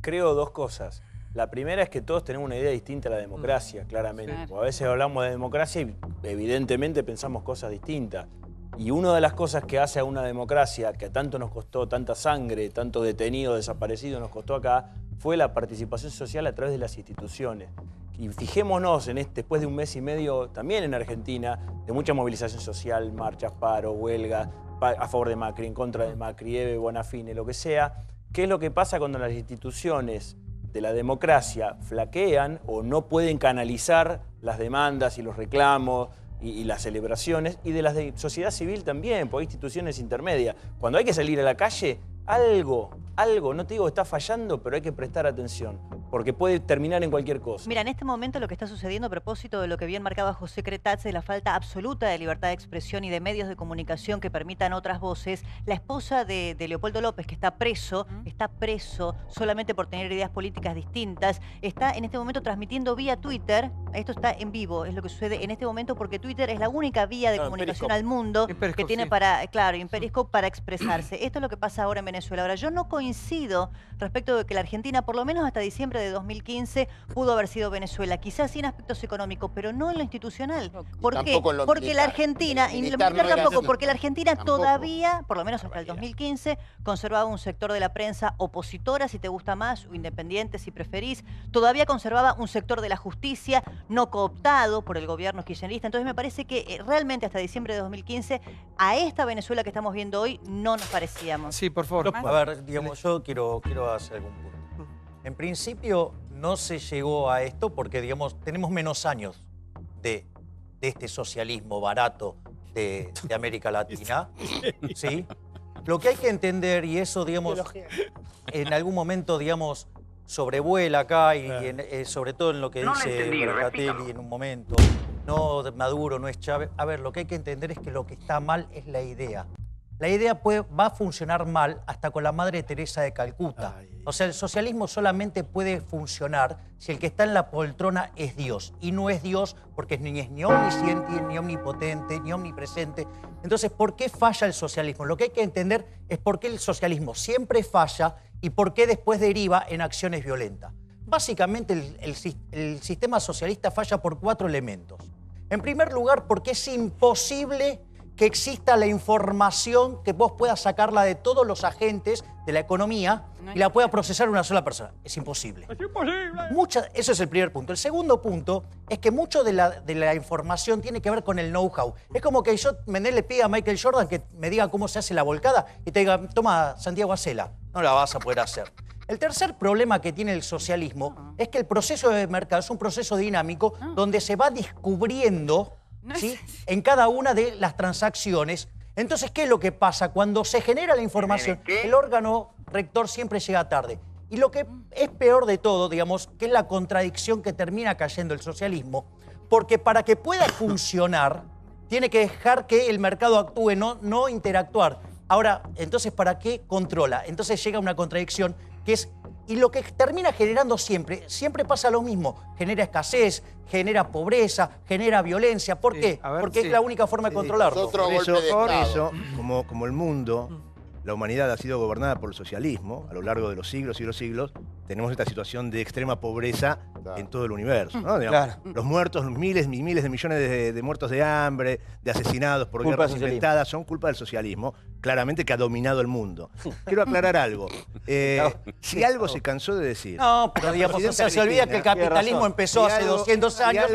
creo 2 cosas. La primera es que todos tenemos una idea distinta de la democracia, claramente. Claro. A veces hablamos de democracia y evidentemente pensamos cosas distintas. Y una de las cosas que hace a una democracia, que tanto nos costó, tanta sangre, tanto detenido, desaparecido nos costó acá, fue la participación social a través de las instituciones. Y fijémonos después de 1 mes y medio, también en Argentina, de mucha movilización social, marchas, paro, huelga, a favor de Macri, en contra de Macri, Eve, Bonafine, lo que sea. ¿Qué es lo que pasa cuando las instituciones de la democracia flaquean o no pueden canalizar las demandas y los reclamos y las celebraciones? Y de las de sociedad civil también, porque hay instituciones intermedias. Cuando hay que salir a la calle, algo, no te digo que está fallando, pero hay que prestar atención, porque puede terminar en cualquier cosa. Mira, en este momento lo que está sucediendo a propósito de lo que bien marcaba José Cretatz, de la falta absoluta de libertad de expresión y de medios de comunicación que permitan otras voces, la esposa de Leopoldo López, que está preso solamente por tener ideas políticas distintas, está en este momento transmitiendo vía Twitter. Esto está en vivo, es lo que sucede en este momento, porque Twitter es la única vía de comunicación al mundo que tiene en Periscope para expresarse. Esto es lo que pasa ahora en Venezuela. Ahora, yo no coincido respecto de que la Argentina, por lo menos hasta diciembre de 2015, pudo haber sido Venezuela. Quizás sí en aspectos económicos, pero no en lo institucional. ¿Por qué? Porque la Argentina, y lo militar tampoco, porque la Argentina todavía, por lo menos hasta el 2015, conservaba un sector de la prensa opositora, si te gusta más, o independiente, si preferís. Todavía conservaba un sector de la justicia no cooptado por el gobierno kirchnerista. Entonces me parece que realmente hasta diciembre de 2015, a esta Venezuela que estamos viendo hoy, no nos parecíamos. Sí, por favor. A ver, digamos, yo quiero hacer algún punto. En principio, no se llegó a esto porque, digamos, tenemos menos años de este socialismo barato de América Latina. ¿Sí? Lo que hay que entender, y eso, digamos, en algún momento, digamos, sobrevuela acá, y sobre todo en lo que dice Bergatelli en un momento, no Maduro, no es Chávez. A ver, lo que hay que entender es que lo que está mal es la idea. La idea va a funcionar mal hasta con la Madre Teresa de Calcuta. O sea, el socialismo solamente puede funcionar si el que está en la poltrona es Dios. Y no es Dios porque ni es ni omnisciente, ni omnipotente, ni omnipresente. Entonces, ¿por qué falla el socialismo? Lo que hay que entender es por qué el socialismo siempre falla y por qué después deriva en acciones violentas. Básicamente, el sistema socialista falla por 4 elementos. En primer lugar, porque es imposible que exista la información que vos puedas sacarla de todos los agentes de la economía y la pueda procesar una sola persona. Es imposible. ¡Es imposible! Eso es el primer punto. El segundo punto es que mucho de la información tiene que ver con el know-how. Es como que yo le pida a Michael Jordan que me diga cómo se hace la volcada y te diga, toma, Santiago, hacela. No la vas a poder hacer. El tercer problema que tiene el socialismo es que el proceso de mercado es un proceso dinámico donde se va descubriendo ¿sí? en cada una de las transacciones. Entonces, ¿qué es lo que pasa? Cuando se genera la información, el órgano rector siempre llega tarde. Y lo que es peor de todo, digamos, que es la contradicción que termina cayendo el socialismo, porque para que pueda funcionar, tiene que dejar que el mercado actúe, no interactuar. Ahora, entonces, ¿para qué controla? Entonces llega una contradicción que es... Y lo que termina generando siempre pasa lo mismo. Genera escasez, genera pobreza, genera violencia. ¿Por qué? Porque es la única forma de controlarlo. Por eso, como el mundo, la humanidad ha sido gobernada por el socialismo a lo largo de los siglos y los siglos, tenemos esta situación de extrema pobreza en todo el universo, ¿no? Digamos, los muertos, miles y miles de millones de muertos de hambre, de asesinados por guerras inventadas, son culpa del socialismo, claramente que ha dominado el mundo. Quiero aclarar algo. Si algo se cansó de decir... No, pero digamos, se olvida que el capitalismo empezó hace 200 años,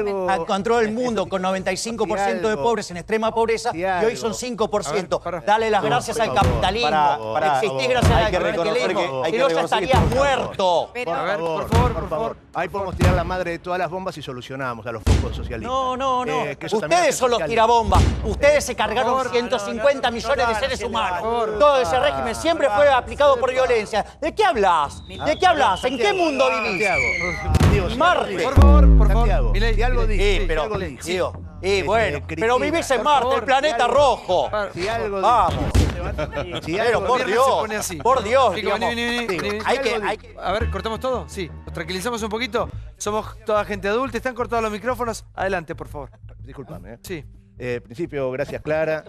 controló el mundo con 95% de pobres en extrema pobreza y hoy son 5%. Dale las gracias al capitalismo. Existís gracias al capitalismo. Si no, ya estarías muerto. Por favor. Ahí podemos tirar la madre de todas las bombas y solucionamos a los focos socialistas. No. Ustedes son los tirabombas. Ustedes se cargaron 150 millones de seres humanos. Todo ese régimen siempre fue aplicado por violencia. ¿De qué hablas? ¿De qué hablas? ¿En qué mundo vivís? Marte. Por favor. Si algo dije, bueno, pero vivís en Marte, el planeta rojo. Vamos. Pero por Dios. Vení. A ver, ¿cortamos todo? Sí. ¿Nos tranquilizamos un poquito? Somos toda gente adulta. ¿Están cortados los micrófonos? Adelante, por favor. Discúlpame. Sí. En principio, gracias, Clara,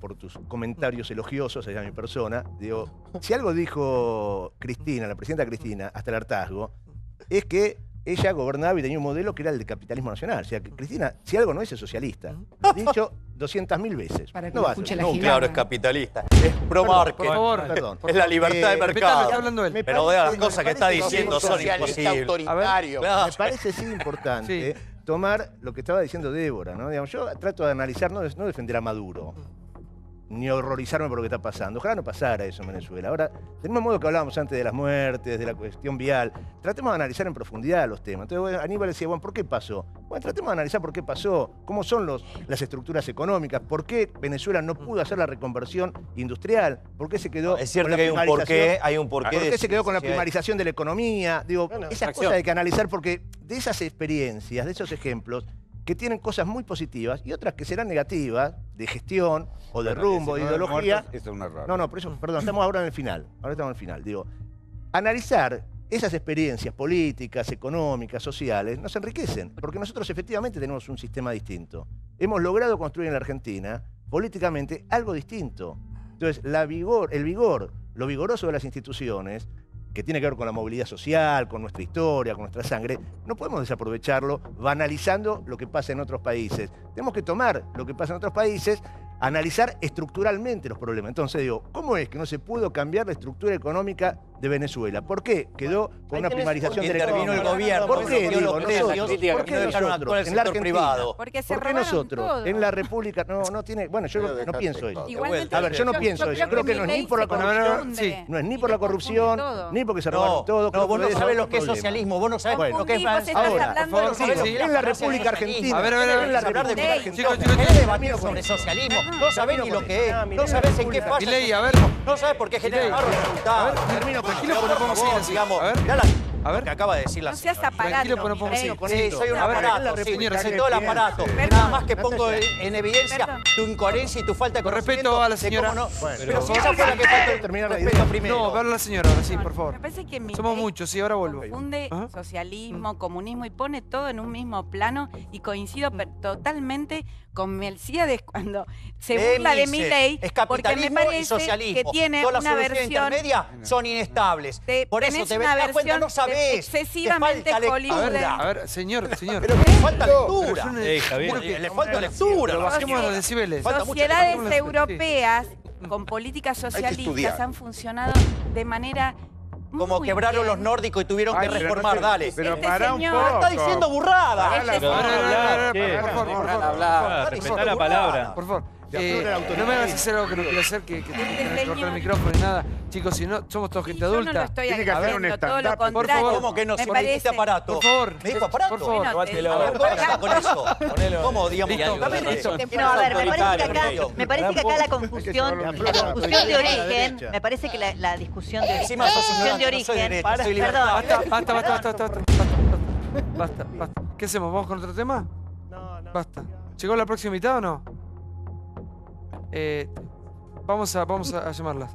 por tus comentarios elogiosos hacia mi persona. Digo, si algo dijo Cristina, la presidenta Cristina, hasta el hartazgo, es que ella gobernaba y tenía un modelo que era el de capitalismo nacional. O sea, que Cristina, si algo no es socialista. Lo he dicho 200.000 veces. No va a ser. Claro, es capitalista. Es pro-market. Por favor. Perdón. Es la libertad de mercado. Está hablando él. Pero vea las cosas que está diciendo son imposibles. Me parece sí importante tomar lo que estaba diciendo Débora, ¿no? Digamos, yo trato de analizar, no defender a Maduro, ni horrorizarme por lo que está pasando. Ojalá no pasara eso en Venezuela. Ahora, del mismo modo que hablábamos antes de las muertes, de la cuestión vial, tratemos de analizar en profundidad los temas. Entonces, Aníbal decía, bueno, ¿por qué pasó? Bueno, tratemos de analizar por qué pasó, cómo son las estructuras económicas, por qué Venezuela no pudo hacer la reconversión industrial, por qué se quedó es cierto con que hay un porqué. ¿Por qué se quedó con la primarización de la economía? Digo, esas cosas hay que analizar porque de esas experiencias, de esos ejemplos, que tienen cosas muy positivas y otras que serán negativas, de gestión o de rumbo, de ideología. Muertos, eso es un error. No, por eso, perdón, estamos ahora en el final. Ahora estamos en el final. Digo, analizar esas experiencias políticas, económicas, sociales, nos enriquecen, porque nosotros efectivamente tenemos un sistema distinto. Hemos logrado construir en la Argentina, políticamente, algo distinto. Entonces, lo vigoroso de las instituciones, que tiene que ver con la movilidad social, con nuestra historia, con nuestra sangre, no podemos desaprovecharlo banalizando lo que pasa en otros países. Tenemos que tomar lo que pasa en otros países, analizar estructuralmente los problemas. Entonces digo, ¿cómo es que no se pudo cambiar la estructura económica de Venezuela? ¿Por qué quedó con una primarización de la economía? El gobierno. ¿Por qué, digo, nosotros, en la Argentina, Porque se ¿por qué nosotros, todo. En la República, no tiene, bueno, yo no pienso eso. Igualmente, A ver, yo no pienso eso. Creo que no es ni por la corrupción, no es ni por la corrupción, ni porque se robaron todo. No, vos no sabés lo que es socialismo, vos no sabés lo que es... Ahora, por favor, en la República Argentina. A ver, en la República Argentina. ¿Querés debatir sobre socialismo? No sabés ni lo que es, no sabés en qué falla. No sabés por qué genera malos resultados. Termino tranquilo, pero no podemos ir así. Digamos, a ver, que acaba de decir la No seas aparato. Tranquilo, pero no podemos ir. Sí, soy un aparato, señora, soy todo el aparato. Nada más que pongo en evidencia tu incoherencia y tu falta de Con conocimiento. respeto a la señora. Pero si ella fue la que faltó terminar respeto primero. No, habla la señora ahora, sí, por favor. Me parece que Somos muchos, sí, ahora vuelvo. Confunde socialismo, comunismo y pone todo en un mismo plano y coincido totalmente con Melcíades cuando se burla de Milei, es porque me capitalismo parece y socialismo. que tiene Todas una las soluciones versión intermedias son inestables. Por eso te das cuenta, no sabés excesivamente hollywoodense. A ver, señor. Pero que falta lectura. Javier. Le falta lectura. Pero bajemos los decibeles. Sociedades europeas con políticas socialistas han funcionado de manera como quebraron los nórdicos y tuvieron que reformar, dale. Pero pará un poco. Está diciendo burrada. Respetá la palabra. Por favor. No me hagas hacer algo que no quiero hacer, que tengo que cortar el micrófono y nada. Chicos, si no, somos todos gente adulta. Yo no lo estoy Tiene que hacer un haciendo, todo lo Por contrario. favor. ¿Cómo que no? Me Si me dijiste parece- aparato. Por favor. ¿Me dijo aparato? Por favor. No, A ver, ¿dónde está con eso? ¿Cómo, digamos? Listo. No, a ver, me parece que acá la confusión de origen, me parece que la discusión de Encima sos discusión de ignorante, no soy origen, derecho, soy perdón, Basta. ¿Qué hacemos? ¿Vamos con otro tema? No. Basta. ¿Llegó la próxima invitada o no? Vamos a llamarlas.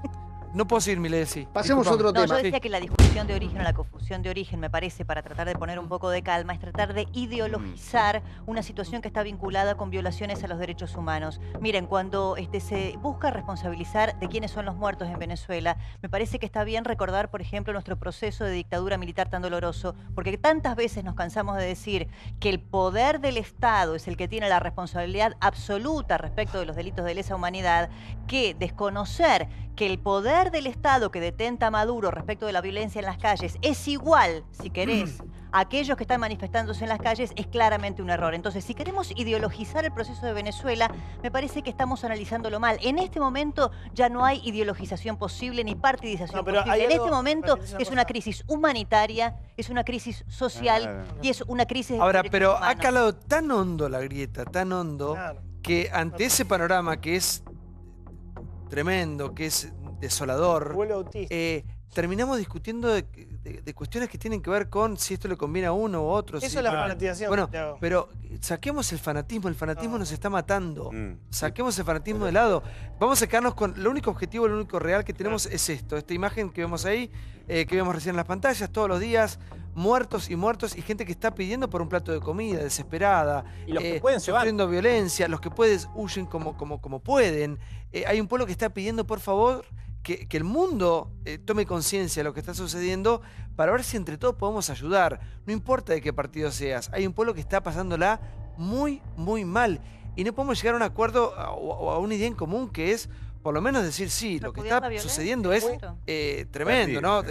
No puedo seguir, Milei, sí. Pasemos a Disculpame. otro tema. yo decía que la discusión de origen o la confusión de origen, me parece, para tratar de poner un poco de calma, es tratar de ideologizar una situación que está vinculada con violaciones a los derechos humanos. Miren, cuando se busca responsabilizar de quiénes son los muertos en Venezuela, me parece que está bien recordar, por ejemplo, nuestro proceso de dictadura militar tan doloroso, porque tantas veces nos cansamos de decir que el poder del Estado es el que tiene la responsabilidad absoluta respecto de los delitos de lesa humanidad, que desconocer que el poder del Estado que detenta a Maduro respecto de la violencia en las calles es igual, si querés, a aquellos que están manifestándose en las calles, es claramente un error. Entonces, si queremos ideologizar el proceso de Venezuela, me parece que estamos analizándolo mal. En este momento ya no hay ideologización posible ni partidización posible. En este momento es una crisis humanitaria, es una crisis social y es una crisis de Ahora, derechos pero ha humanos. calado tan hondo la grieta, tan hondo, que ante ese panorama que es tremendo, que es desolador, terminamos discutiendo de cuestiones que tienen que ver con si esto le conviene a uno u otro. Eso si- es la fanatización. Bueno, Santiago. pero saquemos el fanatismo nos está matando. Saquemos el fanatismo de lado. Vamos a quedarnos con lo único objetivo, lo único real que tenemos es esto, esta imagen que vemos ahí, que vemos recién en las pantallas, todos los días, muertos y gente que está pidiendo por un plato de comida, desesperada. Y los que pueden se van. sufriendo violencia, los que pueden huyen como pueden. Hay un pueblo que está pidiendo, por favor, que el mundo tome conciencia de lo que está sucediendo para ver si entre todos podemos ayudar. No importa de qué partido seas, hay un pueblo que está pasándola muy, muy mal. Y no podemos llegar a un acuerdo o a una idea en común que es, por lo menos decir, sí, lo que está sucediendo es tremendo, ¿no?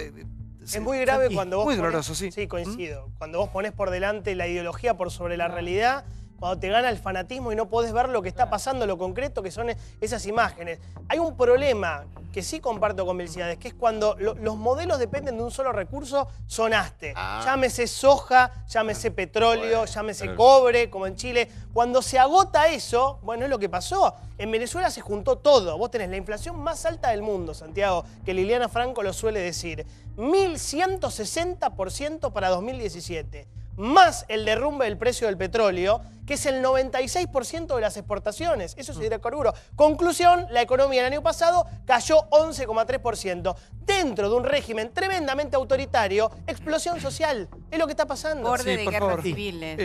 Es muy grave cuando vos muy pones, doloroso, sí. Sí, coincido. Cuando vos pones por delante la ideología por sobre la realidad, cuando te gana el fanatismo y no podés ver lo que está pasando, lo concreto que son esas imágenes. Hay un problema que sí comparto con Melciades, que es cuando los modelos dependen de un solo recurso, sonaste. Llámese soja, llámese petróleo, llámese cobre, como en Chile. Cuando se agota eso, bueno, es lo que pasó. En Venezuela se juntó todo. Vos tenés la inflación más alta del mundo, Santiago, que Liliana Franco lo suele decir. 1160% para 2017. Más el derrumbe del precio del petróleo, que es el 96% de las exportaciones. Eso es hidrocarburos. Conclusión, la economía el año pasado cayó 11,3%. Dentro de un régimen tremendamente autoritario, explosión social. Es lo que está pasando. Borde de guerras civiles.